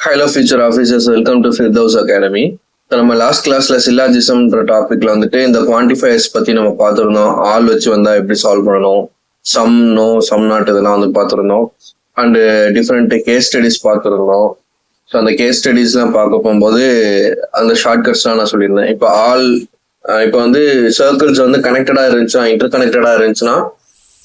Hello future officers, welcome to Firdaus Academy. So நம்ம last கிளாஸ்ல சில்லாஜிசம்ன்ற டாபிக்ல வந்துட்டு இந்த குவான்டிஃபயர்ஸ் பத்தி நம்ம பார்த்துருந்தோம். ஆல் வச்சு வந்தா எப்படி சால்வ் பண்ணணும், சம் நோ சம் நாட் இதெல்லாம் வந்து பார்த்துருந்தோம். அண்டு டிஃப்ரெண்ட் கேஸ் ஸ்டடிஸ் பார்த்துருந்தோம். ஸோ அந்த கேஸ் ஸ்டடிஸ்லாம் பார்க்க போகும்போது அந்த ஷார்ட்கட்ஸ்லாம் நான் சொல்லியிருந்தேன். இப்போ வந்து சர்க்கிள்ஸ் வந்து கனெக்டடா இருந்துச்சுன்னா, இன்டர் கனெக்டடா இருந்துச்சுன்னா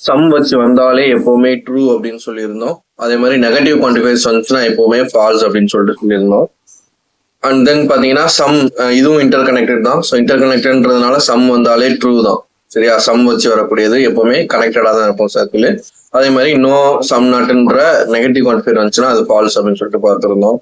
சம் வச்சு வந்தாலே எப்பவுமே ட்ரூ அப்படின்னு சொல்லியிருந்தோம். அதே மாதிரி நெகட்டிவ் குவான்டிஃபயர்ஸ் வந்துச்சுன்னா எப்பவுமே ஃபால்ஸ் அப்படின்னு சொல்லிட்டு சொல்லியிருந்தோம். அண்ட் தென் பாத்தீங்கன்னா சம் இதுவும் இன்டர் கனெக்டட் தான். ஸோ இன்டர் கனெக்டட்ன்றதுனால சம் வந்தாலே ட்ரூ தான். சரியா, சம் வச்சு வரக்கூடியது எப்பவுமே கனெக்டடா தான் இருக்கும் சர்க்கிள். அதே மாதிரி நோ சம் நாட்ன்ற நெகட்டிவ் குவான்டிஃபயர் வந்துச்சுன்னா அது ஃபால்ஸ் அப்படின்னு சொல்லிட்டு பார்த்துருந்தோம்.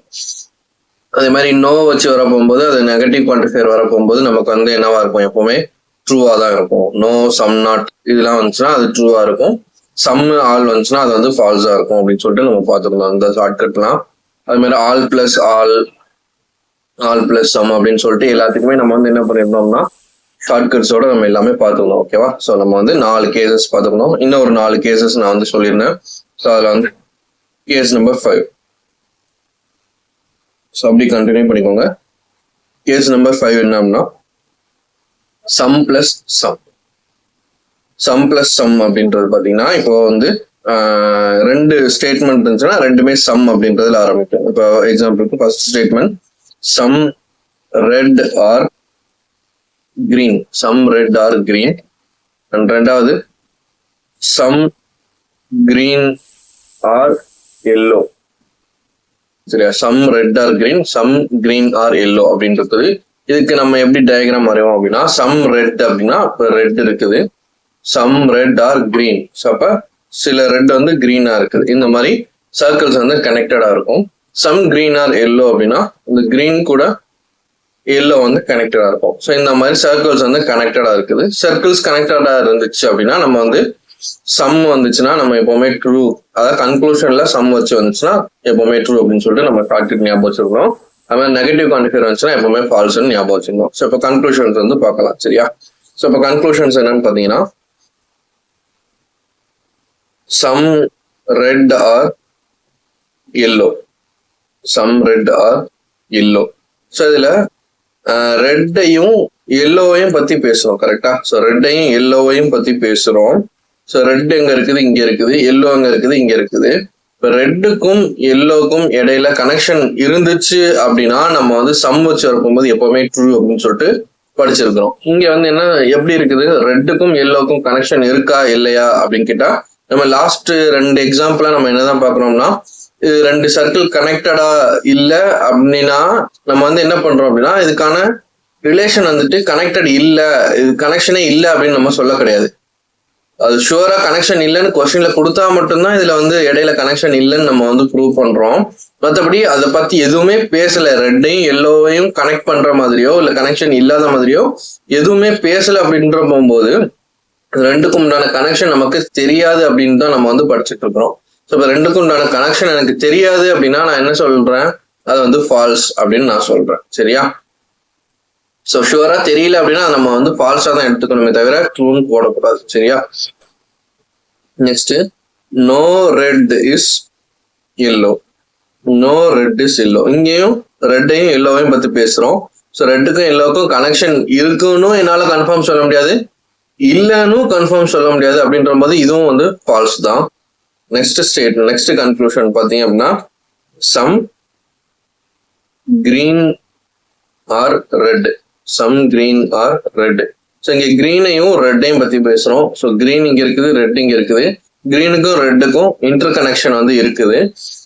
அதே மாதிரி நோ வச்சு வர போகும்போது அது நெகட்டிவ் குவான்டிஃபயர் வர போகும்போது நமக்கு வந்து என்னவா இருக்கும், எப்பவுமே ட்ரூவா தான் இருக்கும். நோ சம் நாட் இதெல்லாம் வந்துச்சுன்னா அது ட்ரூவா இருக்கும். சம் ஆல் வந்துச்சுன்னா அது வந்து ஃபால்ஸா இருக்கும் அப்படின்னு சொல்லிட்டு நம்ம பார்த்துருந்தோம் இந்த ஷார்ட்கட்லாம். அது மாதிரி ஆல் பிளஸ் சம் அப்படின்னு சொல்லிட்டு எல்லாத்துக்குமே நம்ம வந்து என்ன பண்ணிருந்தோம்னா ஷார்ட்கட்ஸோட நம்ம எல்லாமே பார்த்துக்கணும். ஓகேவா, ஸோ நம்ம வந்து 4 கேசஸ் பார்த்துக்கணும். இன்னும் ஒரு 4 கேசஸ் நான் வந்து சொல்லியிருந்தேன். ஸோ அதில் வந்து கேஸ் நம்பர் 5. ஸோ அப்படி கண்டினியூ பண்ணிக்கோங்க. கேஸ் நம்பர் 5 என்னன்னா சம் பிளஸ் சம் அப்படின்றது பாத்தீங்கன்னா இப்போ வந்து 2 ஸ்டேட்மெண்ட் இருந்துச்சுன்னா ரெண்டுமே சம் அப்படின்றதுல ஆரம்பிக்கும். இப்போ எக்ஸாம்பிளுக்கு first statement some red or green, and ரெண்டாவது சம் கிரீன் ஆர் எல்லோ. சரியா, some red or green, some green R yellow அப்படின்றது. இதுக்கு நம்ம எப்படி டயக்ராம் வரைவோம் அப்படின்னா சம் ரெட் அப்படின்னா இப்போ ரெட் இருக்குது, some red or green. So அப்ப சில ரெட் வந்து கிரீனா இருக்குது. இந்த மாதிரி சர்க்கிள்ஸ் வந்து கனெக்டடா இருக்கும். சம் கிரீன் ஆர் எல்லோ அப்படின்னா இந்த கிரீன் கூட எல்லோ வந்து கனெக்டடா இருக்கும். ஸோ இந்த மாதிரி சர்க்கிள்ஸ் வந்து கனெக்டடா இருக்குது. சர்க்கிள்ஸ் கனெக்டடா இருந்துச்சு அப்படின்னா நம்ம வந்து சம் வந்துச்சுன்னா நம்ம எப்பவுமே ட்ரூ, அதாவது கன்க்ளூஷன்ல சம் வச்சு வந்துச்சுன்னா எப்பவுமே ட்ரூ அப்படின்னு சொல்லிட்டு நம்ம ஷார்ட்கட் ஞாபகம் வச்சிருக்கோம். அது மாதிரி நெகட்டிவ் குவான்டிஃபயர் வந்துச்சுன்னா எப்பவுமே ஃபால்ஸ்ன்னு ஞாபகம் வச்சிருந்தோம். ஸோ இப்போ கன்க்ளூஷன்ஸ் வந்து பார்க்கலாம். சரியா, ஸோ இப்போ கன்க்ளூஷன்ஸ் என்னன்னு பார்த்தீங்கன்னா some red are yellow, so இதுல ரெட்டையும் எல்லோவையும் பத்தி பேசுறோம். கரெக்டா, ஸோ ரெட்டையும் எல்லோவையும் பத்தி பேசுறோம். ஸோ ரெட் எங்க இருக்குது, இங்க இருக்குது. எல்லோ எங்க இருக்குது, இங்க இருக்குது. இப்போ ரெட்டுக்கும் எல்லோக்கும் இடையில கனெக்ஷன் இருந்துச்சு அப்படின்னா நம்ம வந்து சம் வச்சு வரப்போகும்போது எப்பவுமே ட்ரூ அப்படின்னு சொல்லிட்டு படிச்சிருக்கிறோம். இங்க வந்து என்ன எப்படி இருக்குது, ரெட்டுக்கும் எல்லோக்கும் கனெக்ஷன் இருக்கா இல்லையா அப்படின்னு கேட்டா நம்ம லாஸ்ட் 2 எக்ஸாம்பிளா நம்ம என்னதான் பாக்குறோம்னா இது 2 சர்க்கிள் கனெக்டடா இல்ல அப்படின்னா நம்ம வந்து என்ன பண்றோம் அப்படின்னா இதுக்கான ரிலேஷன் வந்துட்டு கனெக்டட் இல்ல, இது கனெக்ஷனே இல்ல அப்படின்னு நம்ம சொல்ல கிடையாது. அது ஷுவரா கனெக்ஷன் இல்லைன்னு கொஸ்டின்ல கொடுத்தா மட்டும்தான் இதுல வந்து இடையில கனெக்ஷன் இல்லைன்னு நம்ம வந்து ப்ரூவ் பண்றோம். மற்றபடி அதை பத்தி எதுவுமே பேசல. ரெட்டையும் எல்லோவையும் கனெக்ட் பண்ற மாதிரியோ இல்ல கனெக்ஷன் இல்லாத மாதிரியோ எதுவுமே பேசல அப்படின்ற போகும்போது ரெண்டுக்கும் உண்டான கனெக்ஷன் நமக்கு தெரியாது அப்படின்னு தான் நம்ம வந்து படிச்சுட்டு இருக்கிறோம். ஸோ இப்போ ரெண்டுக்கும் உண்டான கனெக்ஷன் எனக்கு தெரியாது அப்படின்னா நான் என்ன சொல்றேன், அது வந்து ஃபால்ஸ் அப்படின்னு நான் சொல்றேன். சரியா, ஸோ ஷுவரா தெரியல அப்படின்னா நம்ம வந்து ஃபால்ஸா தான் எடுத்துக்கணுமே தவிர ட்ரூன்னு போடக்கூடாது. சரியா, next no red is yellow, இங்கேயும் ரெட்டையும் எல்லோவையும் பத்தி பேசுறோம். ஸோ ரெட்டுக்கும் எல்லோவுக்கும் கனெக்ஷன் இருக்குன்னு என்னால கன்ஃபார்ம் சொல்ல முடியாது, இல்லன்னு கன்ஃபார்ம் சொல்ல முடியாது அப்படின்ற போது இதுவும் வந்து ஃபால்ஸ் தான். நெக்ஸ்ட் கன்க்ளூஷன் பாத்தீங்க அப்படின்னா some green are red, so இங்க கிரீனையும் ரெட்டையும் பத்தி பேசுறோம். ஸோ கிரீன் இங்க இருக்குது, ரெட் இங்க இருக்குது. கிரீனுக்கும் ரெட்டுக்கும் இன்டர் கனெக்ஷன் வந்து இருக்குது.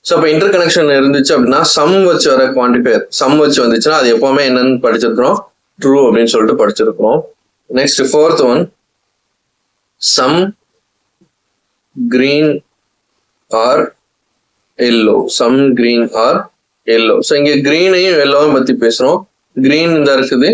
ஸோ இப்போ இன்டர் கனெக்ஷன் இருந்துச்சு அப்படின்னா சம் வச்சு வர குவான்டிஃபயர் சம் வச்சு வந்துச்சுன்னா அது எப்பவுமே என்னன்னு படிச்சிருக்கிறோம், ட்ரூ அப்படின்னு சொல்லிட்டு படிச்சிருக்கிறோம். Next 4th one some green R yellow, so இங்க கிரீனையும் எல்லோவும் பத்தி பேசுறோம். கிரீன் இந்த இருக்குது,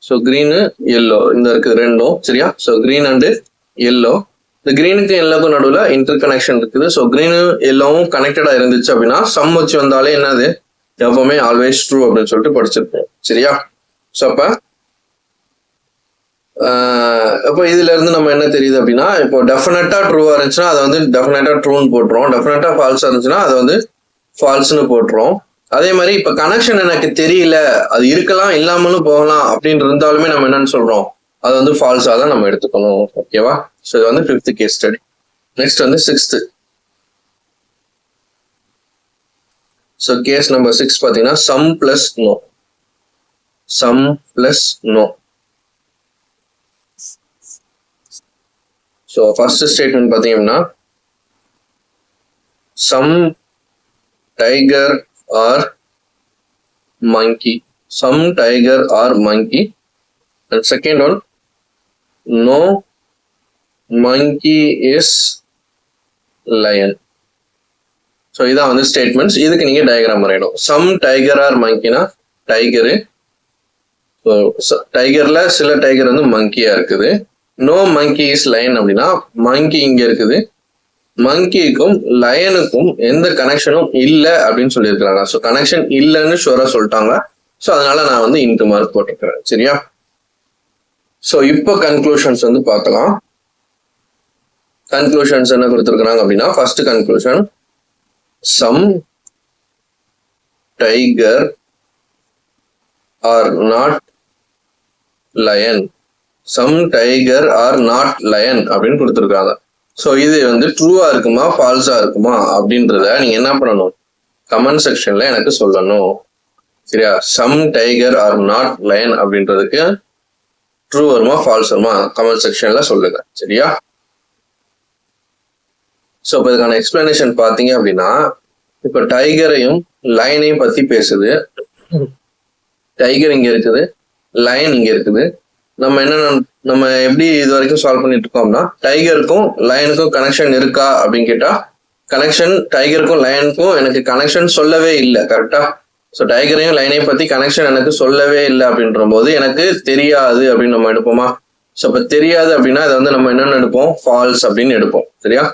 ஸோ கிரீனு எல்லோ இந்த இருக்குது ரெண்டும். சரியா, ஸோ கிரீன் அண்டு எல்லோ, இந்த கிரீனுக்கு எல்லோக்கும் நடுவில் இன்டர் கனெக்ஷன் இருக்குது. ஸோ கிரீனு எல்லோவும் கனெக்டடா இருந்துச்சு அப்படின்னா சம் வச்சு வந்தாலே என்னது எப்பவுமே ஆல்வேஸ் ட்ரூ அப்படின்னு சொல்லிட்டு படிச்சிருக்கேன். சரியா, ஸோ அப்போ இதுல இருந்து நம்ம என்ன தெரியுது அப்படின்னா இப்போ டெஃபினட்டா ட்ரூவா இருந்துச்சுன்னா அதை வந்து டெஃபினட்டா ட்ரூன்னு போட்டுரும், டெஃபினட்டா ஃபால்ஸா இருந்துச்சுன்னா அதை வந்து ஃபால்ஸ்னு போட்டுரும். அதே மாதிரி இப்ப கனெக்ஷன் எனக்கு தெரியல, அது இருக்கலாம் இல்லாமலும் போகலாம் அப்படின்னு இருந்தாலுமே நம்ம என்னன்னு சொல்றோம், அது வந்து ஃபால்ஸா தான் நம்ம எடுத்துக்கணும். ஓகேவா? ஸோ இது வந்து 5th கேஸ் ஸ்டடி. நெக்ஸ்ட் வந்து 6th. ஸோ கேஸ் நம்பர் 6 பார்த்தீங்கன்னா some plus no. Some plus no. So first statement பார்த்தீங்கன்னா some tiger are monkey. Some tiger or monkey. And second one, no monkey is lion. So இதான் வந்து statements. இதுக்கு நீங்க diagram வரையணும். Some tiger R மங்கினா tiger, டைகர்ல சில tiger வந்து மங்கியா இருக்குது. No monkey is line அப்படின்னா மங்கி இங்க இருக்குது, மங்கிக்கும் லயனுக்கும் எந்த கனெக்ஷனும் இல்லை அப்படின்னு சொல்லியிருக்கிறாங்க. ஸோ கனெக்ஷன் இல்லைன்னு ஷுவரா சொல்லிட்டாங்க. ஸோ அதனால நான் வந்து இன்ட்டு மார்க் போட்டிருக்கிறேன். சரியா? ஸோ இப்போ கன்க்ளூஷன்ஸ் வந்து பார்க்கலாம். கன்க்ளூஷன்ஸ் என்ன கொடுத்துருக்குறாங்க அப்படின்னா first conclusion, some tiger are not lion. Some tiger are not lion அப்படின்னு கொடுத்துருக்காங்க. ஸோ இது வந்து ட்ரூவா இருக்குமா ஃபால்ஸா இருக்குமா அப்படின்றத நீங்க என்ன பண்ணணும், கமெண்ட் செக்ஷன்ல எனக்கு சொல்லணும். சரியா? Some tiger are not lion அப்படின்றதுக்கு ட்ரூ வருமா ஃபால்ஸ் வருமா கமெண்ட் செக்ஷன்ல சொல்லுங்க. சரியா? ஸோ இப்போ இதுக்கான எக்ஸ்பிளனேஷன் பார்த்தீங்க அப்படின்னா, இப்போ டைகரையும் லயனையும் பத்தி பேசுது. டைகர் இங்க இருக்குது, லயன் இங்க இருக்குது. நம்ம எப்படி இது வரைக்கும் சால்வ் பண்ணிட்டு இருக்கோம்னா, டைகருக்கும் லயனுக்கும் கனெக்ஷன் இருக்கா அப்படின்னு கேட்டா, கனெக்ஷன் டைகருக்கும் லயனுக்கும் எனக்கு கனெக்ஷன் சொல்லவே இல்லை. கரெக்டா? ஸோ டைகரையும் லைனையும் பத்தி கனெக்ஷன் எனக்கு சொல்லவே இல்லை அப்படின்ற போது எனக்கு தெரியாது அப்படின்னு நம்ம எடுப்போமா? ஸோ இப்போ தெரியாது அப்படின்னா இதை வந்து நம்ம என்னென்னு எடுப்போம், ஃபால்ஸ் அப்படின்னு எடுப்போம். சரியா?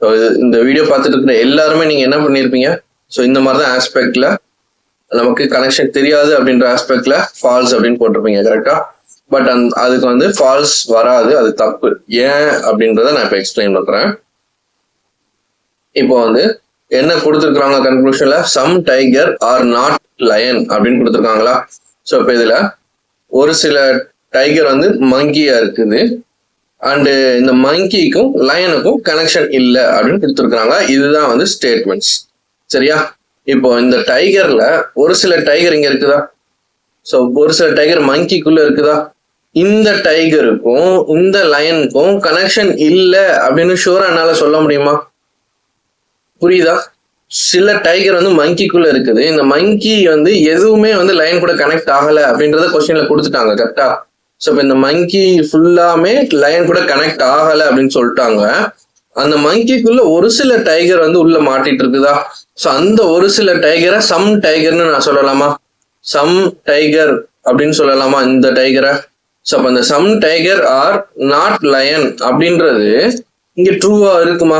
ஸோ இந்த வீடியோ பார்த்துட்டு இருக்கிற எல்லாருமே நீங்க என்ன பண்ணியிருப்பீங்க, ஸோ இந்த மாதிரி தான் ஆஸ்பெக்ட்ல நமக்கு கனெக்ஷன் தெரியாது அப்படின்ற ஆஸ்பெக்ட்ல ஃபால்ஸ் அப்படின்னு போட்டிருப்பீங்க. கரெக்டா? பட் அதுக்கு வந்து ஃபால்ஸ் வராது, அது தப்பு. ஏன் அப்படின்றத நான் இப்போ எக்ஸ்பிளைன் பண்றேன். இப்போ வந்து என்ன கொடுத்துருக்காங்க கன்க்ளூஷன்ல, some tiger are not lion அப்படின்னு கொடுத்துருக்காங்களா? ஸோ இப்போ இதுல ஒரு சில டைகர் வந்து மங்கியா இருக்குது, அண்டு இந்த மங்கிக்கும் லயனுக்கும் கனெக்ஷன் இல்லை அப்படின்னு கொடுத்துருக்காங்க. இதுதான் வந்து ஸ்டேட்மெண்ட்ஸ். சரியா? இப்போ இந்த டைகர்ல ஒரு சில டைகர் இங்க இருக்குதா? ஸோ ஒரு சில டைகர் மங்கிக்குள்ள இருக்குதா? இந்த டைகருக்கும் இந்த லயனுக்கும் கனெக்ஷன் இல்லை அப்படின்னு ஷூரா என்னால சொல்ல முடியுமா? புரியுதா? சில டைகர் வந்து மங்கிக்குள்ள இருக்குது, இந்த மங்கி வந்து எதுவுமே வந்து லைன் கூட கனெக்ட் ஆகல அப்படின்றத கொஸ்டின்ல கொடுத்துட்டாங்க. கரெக்டா? ஸோ இப்போ இந்த மங்கி ஃபுல்லாமே லைன் கூட கனெக்ட் ஆகல அப்படின்னு சொல்லிட்டாங்க. அந்த மங்கிக்குள்ள ஒரு சில டைகர் வந்து உள்ள மாட்டிட்டு இருக்குதா? ஸோ அந்த ஒரு சில டைகரை சம் டைகர்னு நான் சொல்லலாமா? சம் டைகர் அப்படின்னு சொல்லலாமா இந்த டைகரை? ஸோ அப்போ அந்த some tiger are not lion அப்படின்றது இங்க ட்ரூவா இருக்குமா?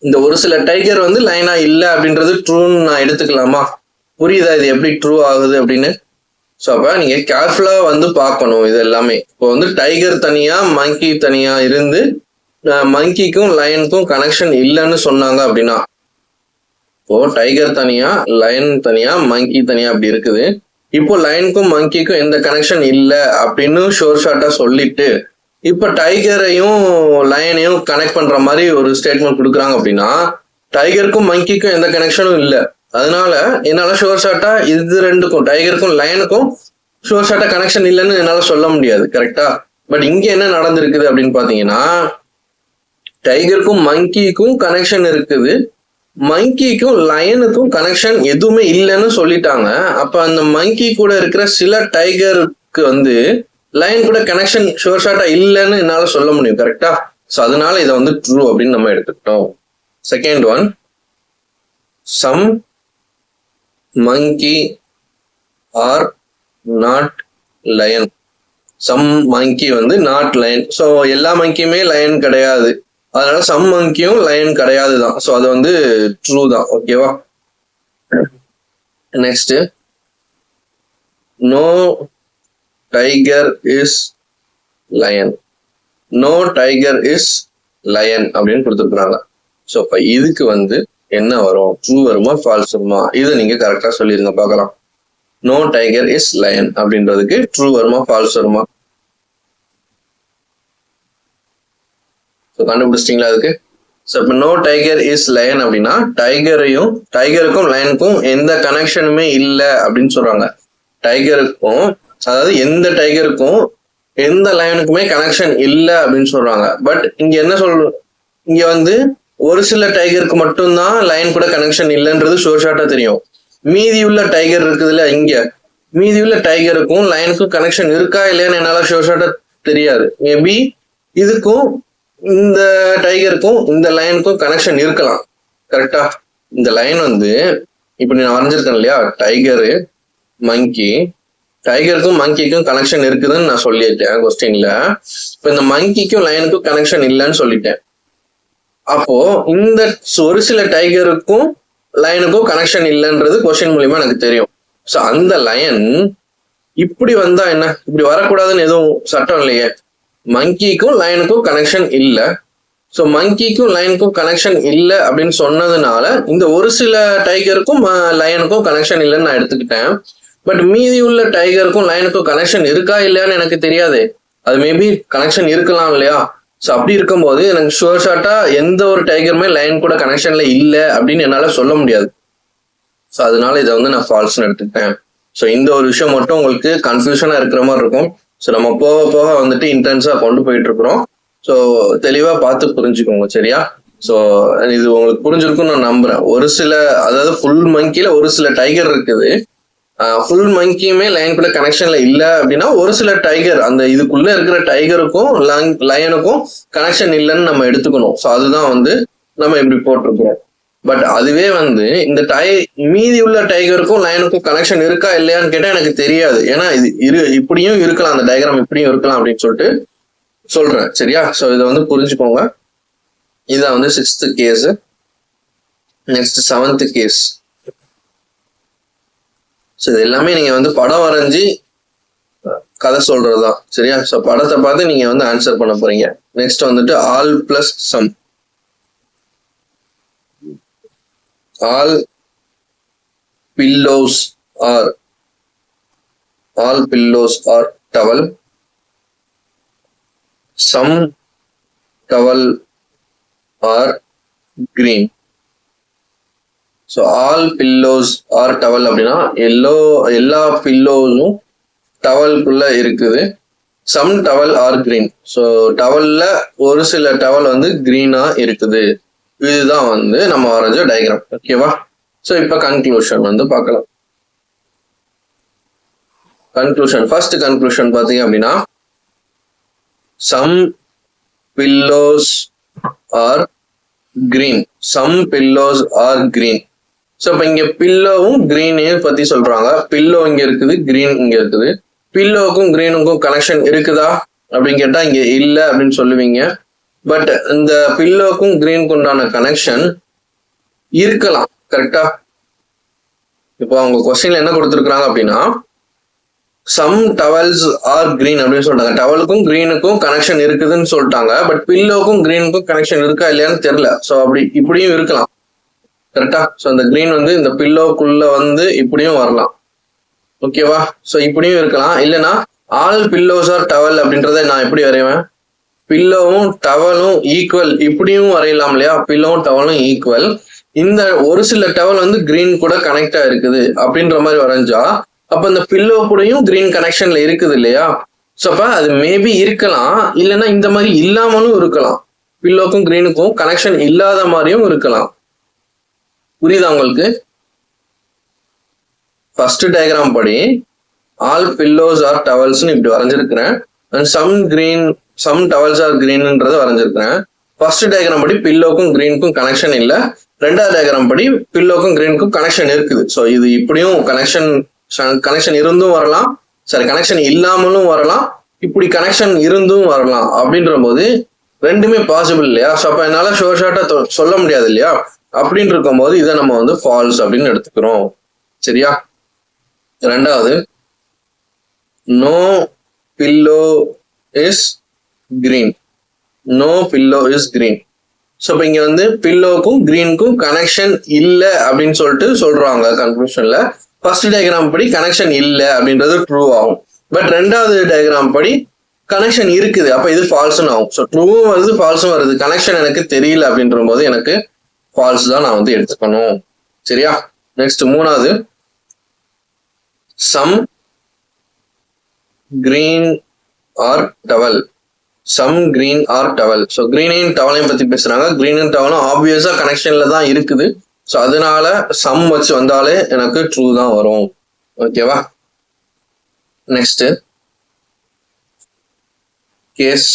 இந்த ஒரு சில டைகர் வந்து லைனா இல்லை அப்படின்றது ட்ரூன்னு நான் எடுத்துக்கலாமா? புரியுதா இது எப்படி ட்ரூ ஆகுது அப்படின்னு? ஸோ அப்போ நீங்க கேர்ஃபுல்லா வந்து பார்க்கணும் இது எல்லாமே. இப்போ வந்து டைகர் தனியா மங்கி தனியா இருந்து மங்கிக்கும் லயனுக்கும் கனெக்ஷன் இல்லைன்னு சொன்னாங்க அப்படின்னா, இப்போ டைகர் தனியா லயன் தனியா மங்கி தனியா அப்படி இருக்குது. இப்போ லயனுக்கும் மங்கிக்கும் எந்த கனெக்ஷன் இல்லை அப்படின்னு ஷோர் ஷார்ட்டா சொல்லிட்டு இப்ப டைகரையும் லயனையும் கனெக்ட் பண்ற மாதிரி ஒரு ஸ்டேட்மெண்ட் கொடுக்குறாங்க அப்படின்னா, டைகருக்கும் மங்கிக்கும் எந்த கனெக்ஷனும் இல்லை. அதனால என்னால ஷோர் ஷார்ட்டா இது ரெண்டுக்கும் டைகருக்கும் லயனுக்கும் ஷோர் ஷார்ட்டா கனெக்ஷன் இல்லைன்னு என்னால சொல்ல முடியாது. கரெக்டா? பட் இங்க என்ன நடந்திருக்குது அப்படின்னு பாத்தீங்கன்னா, டைகருக்கும் மங்கிக்கும் கனெக்ஷன் இருக்குது, மங்கிக்கும் லயனுக்கும் கனெக்ஷன் எதுவுமே இல்லைன்னு சொல்லிட்டாங்க. அப்ப அந்த மங்கி கூட இருக்கிற சில டைகருக்கு வந்து லைன் கூட கனெக்ஷன் ஷோர் ஷார்ட்டா இல்லைன்னு என்னால சொல்ல முடியும். கரெக்டா? ஸோ அதனால இதை வந்து ட்ரூ அப்படின்னு நம்ம எடுத்துக்கிட்டோம். Second one, some monkey are not lion. Some monkey வந்து நாட் லயன். ஸோ எல்லா மங்கியுமே லயன் கிடையாது, அதனால சம் மங்கியும் லயன் கிடையாது தான். ஸோ அது வந்து ட்ரூ தான். ஓகேவா? Next, no tiger is lion. No tiger is lion அப்படின்னு கொடுத்துருக்குறாங்க. ஸோ இப்போ இதுக்கு வந்து என்ன வரும்? ட்ரூ வருமா ஃபால்ஸ் வருமா? இதை நீங்க கரெக்டா சொல்லிருங்க பார்க்கலாம். நோ டைகர் இஸ் லயன் அப்படின்றதுக்கு ட்ரூ வருமா ஃபால்ஸ் வருமா? கண்டுபிடிச்சிட்டீங்களா அதுக்கு? ஸோ இப்போ நோ டைகர் இஸ் லயன் அப்படின்னா டைகருக்கும் லயனுக்கும் எந்த கனெக்ஷனுமே இல்லை அப்படின்னு சொல்றாங்க. டைகருக்கும் அதாவது எந்த டைகருக்கும் எந்த லயனுக்குமே கனெக்ஷன் இல்லை அப்படின்னு சொல்றாங்க. பட் இங்க என்ன இங்க வந்து ஒரு சில டைகருக்கு மட்டும்தான் லைன் கூட கனெக்ஷன் இல்லைன்றது ஷோர்ஷாட்டா தெரியும். மீதி உள்ள டைகர் இருக்குதுல்ல, மீதி உள்ள டைகருக்கும் லைனுக்கும் கனெக்ஷன் இருக்கா இல்லையான்னு என்னால ஷோர்ஷாட்டா தெரியாது. மேபி இதுக்கும் இந்த டைகருக்கும் இந்த லைனுக்கும் கனெக்ஷன் இருக்கலாம். கரெக்டா? இந்த லைன் வந்து இப்ப நான் வரைஞ்சிருக்கேன் இல்லையா, டைகரு மங்கி, டைகருக்கும் மங்கிக்கும் கனெக்ஷன் இருக்குதுன்னு நான் சொல்லிட்டேன் கொஸ்டின்ல. இப்ப இந்த மங்கிக்கும் லைனுக்கும் கனெக்ஷன் இல்லைன்னு சொல்லிட்டேன். அப்போ இந்த ஒரு சில டைகருக்கும் லைனுக்கும் கனெக்ஷன் இல்லைன்றது கொஸ்டின் மூலியமா எனக்கு தெரியும். ஸோ அந்த லைன் இப்படி வந்தா என்ன, இப்படி வரக்கூடாதுன்னு எதுவும் சட்டம் இல்லையே. மங்கிக்கும் லைனுக்கும் கனெக்ஷன் இல்லை. ஸோ மங்கிக்கும் லைனுக்கும் கனெக்ஷன் இல்லை அப்படின்னு சொன்னதுனால இந்த ஒரு சில டைகருக்கும் லைனுக்கும் கனெக்ஷன் இல்லைன்னு நான் எடுத்துக்கிட்டேன். பட் மீதி உள்ள டைகருக்கும் லைனுக்கும் கனெக்ஷன் இருக்கா இல்லையான்னு எனக்கு தெரியாது. அது மேபி கனெக்ஷன் இருக்கலாம் இல்லையா. ஸோ அப்படி இருக்கும்போது எனக்கு ஷுவர் ஷார்ட்டா எந்த ஒரு டைகருமே லைன் கூட கனெக்ஷன்ல இல்லை அப்படின்னு என்னால சொல்ல முடியாது. ஸோ அதனால இதை வந்து நான் ஃபால்ஸ்னு எடுத்துக்கிட்டேன். ஸோ இந்த ஒரு விஷயம் மட்டும் உங்களுக்கு கன்ஃபியூஷனா இருக்கிற மாதிரி இருக்கும். ஸோ நம்ம போக போக வந்துட்டு இன்டென்ஸா கொண்டு போயிட்டு இருக்கிறோம். ஸோ தெளிவா பார்த்து புரிஞ்சுக்கோங்க, சரியா? ஸோ இது உங்களுக்கு புரிஞ்சிருக்கும்னு நான் நம்புறேன். ஒரு சில, அதாவது ஃபுல் மங்கில ஒரு சில டைகர் இருக்குது, ஃபுல் மங்கியுமே லைன் கூட கனெக்ஷன்ல இல்ல அப்படின்னா ஒரு சில டைகர் அந்த இதுக்குள்ள இருக்கிற டைகருக்கும் லயனுக்கும் கனெக்ஷன் இல்லைன்னு நம்ம எடுத்துக்கணும். ஸோ அதுதான் வந்து நம்ம இப்படி போட்டிருக்கிறோம். பட் அதுவே வந்து இந்த மீதி உள்ள டைகருக்கும் லைனுக்கும் கனெக்ஷன் இருக்கா இல்லையான்னு கேட்டா எனக்கு தெரியாது. ஏன்னா இது இப்படியும் இருக்கலாம், அந்த டயக்ராம் இப்படியும் இருக்கலாம் அப்படின்னு சொல்லிட்டு சொல்றேன், சரியா? ஸோ இதை வந்து புரிஞ்சுக்கோங்க. இதான் வந்து 6th case. Next 7th case. So இது எல்லாமே நீங்க வந்து படம் வரைஞ்சி கதை சொல்றதுதான், சரியா? ஸோ படத்தை பார்த்து நீங்க வந்து ஆன்சர் பண்ண போறீங்க. நெக்ஸ்ட் வந்துட்டு all plus some. All pillows are towel. Some towel are green. So all pillows are towel அப்படின்னா எல்லா பில்லோஸும் டவலுக்குள்ள இருக்குது. Some towel are green. So டவல்ல ஒரு சில டவல் வந்து கிரீனா இருக்குது. இதுதான் வந்து நம்ம வரைஞ்ச டயக்ராம், ஓகேவா? ஸோ இப்போ கன்க்ளூஷன் வந்து பார்க்கலாம். ஃபர்ஸ்ட் கன்க்ளூஷன் பார்த்தீங்க அப்படின்னா, some pillows are green. Some pillows are green. So இப்போ இங்க பில்லோவும் கிரீனையும் பத்தி சொல்றாங்க. பில்லோ இங்க இருக்குது, கிரீன் இங்க இருக்குது. பில்லோவுக்கும் கிரீனுக்கும் கனெக்ஷன் இருக்குதா அப்படின்னு கேட்டா இங்க இல்லை அப்படின்னு சொல்லுவீங்க. பட் இந்த பில்லோக்கும் கிரீனுக்கு உண்டான கனெக்ஷன் இருக்கலாம், கரெக்டா? இப்போ அவங்க கொஸ்டின்ல என்ன கொடுத்துருக்காங்க அப்படின்னா, சம் டவல்ஸ் ஆர் கிரீன் அப்படின்னு சொல்லிட்டாங்க. டவலுக்கும் கிரீனுக்கும் கனெக்ஷன் இருக்குதுன்னு சொல்லிட்டாங்க. பட் பில்லோக்கும் கிரீனுக்கும் கனெக்ஷன் இருக்கா இல்லையான்னு தெரியல. ஸோ இப்படியும் இருக்கலாம், கரெக்டா? ஸோ இந்த கிரீன் வந்து இந்த பில்லோக்குள்ள வந்து இப்படியும் வரலாம், ஓகேவா? ஸோ இப்படியும் இருக்கலாம். இல்லைன்னா ஆல் பில்லோஸ் ஆர் டவல் அப்படின்றத நான் எப்படி வரைவேன்? பில்லோவும் டவலும் ஈக்குவல், இப்படியும் வரையலாம் இல்லையா? பில்லோவும் டவலும் ஈக்குவல். இந்த ஒரு சில டவல் வந்து கிரீன் கூட கனெக்டா இருக்குது அப்படின்ற மாதிரி வரைஞ்சா அப்ப இந்த பில்லோ கூடயும் கிரீன் கனெக்ஷன்ல இருக்குது இல்லையா? ஸோ அப்ப அது மேபி இருக்கலாம், இல்லைன்னா இந்த மாதிரி இல்லாமலும் இருக்கலாம். பில்லோக்கும் கிரீனுக்கும் கனெக்ஷன் இல்லாத மாதிரியும் இருக்கலாம். புரியுதா உங்களுக்கு? ஃபர்ஸ்ட் டயக்ராம் படி ஆல் பில்லோஸ் ஆர் டவல்ஸ்னு இப்படி வரைஞ்சிருக்கிறேன். அண்ட் சம் டவல்ஸ் ஆர் கிரீன்ன்றதை வரைஞ்சிருக்கிறேன். ஃபர்ஸ்ட் டயக்ராம் படி பில்லோக்கும் கிரீனுக்கும் கனெக்ஷன் இல்லை. ரெண்டாவது டயக்ராம் படி பில்லோக்கும் கிரீனுக்கும் கனெக்ஷன் இருக்குது. ஸோ இது இப்படியும் கனெக்ஷன் இருந்தும் வரலாம், சரி கனெக்ஷன் இல்லாமலும் வரலாம், இப்படி கனெக்ஷன் இருந்தும் வரலாம். அப்படின்ற போது ரெண்டுமே பாசிபிள் இல்லையா? ஸோ அப்ப என்னால ஷோர் ஷார்ட்டா சொல்ல முடியாது இல்லையா? அப்படின்னு இருக்கும் போது இதை நம்ம வந்து ஃபால்ஸ் அப்படின்னு எடுத்துக்கிறோம், சரியா? ரெண்டாவது, no pillow is green. No pillow is green. So இப்போ இங்க வந்து பில்லோக்கும் கிரீனுக்கும் கனெக்ஷன் இல்லை அப்படின்னு சொல்லிட்டு சொல்றாங்க கன்க்ளூஷன்ல. ஃபர்ஸ்ட் டயக்ராம் படி கனெக்ஷன் இல்லை அப்படின்றது ட்ரூ ஆகும். பட் ரெண்டாவது டயக்ராம் படி கனெக்ஷன் இருக்குது, அப்ப இது ஃபால்ஸ்னு ஆகும். ஸோ ட்ரூவும் வருது ஃபால்ஸும் வருது. கனெக்ஷன் எனக்கு தெரியல அப்படின்ற போது எனக்கு ஃபால்ஸ் தான் நான் வந்து எடுத்துக்கணும். சரியா? நெக்ஸ்ட் மூணாவது, some green are towel. Some green are towel. So கிரீனையும் டவலையும் பத்தி பேசுறாங்க. கிரீனும் டவலும் ஆப்வியஸா கனெக்ஷன்ல தான் இருக்குது. ஸோ அதனால சம் வச்சு வந்தாலே எனக்கு ட்ரூ தான் வரும். ஓகேவா? Next case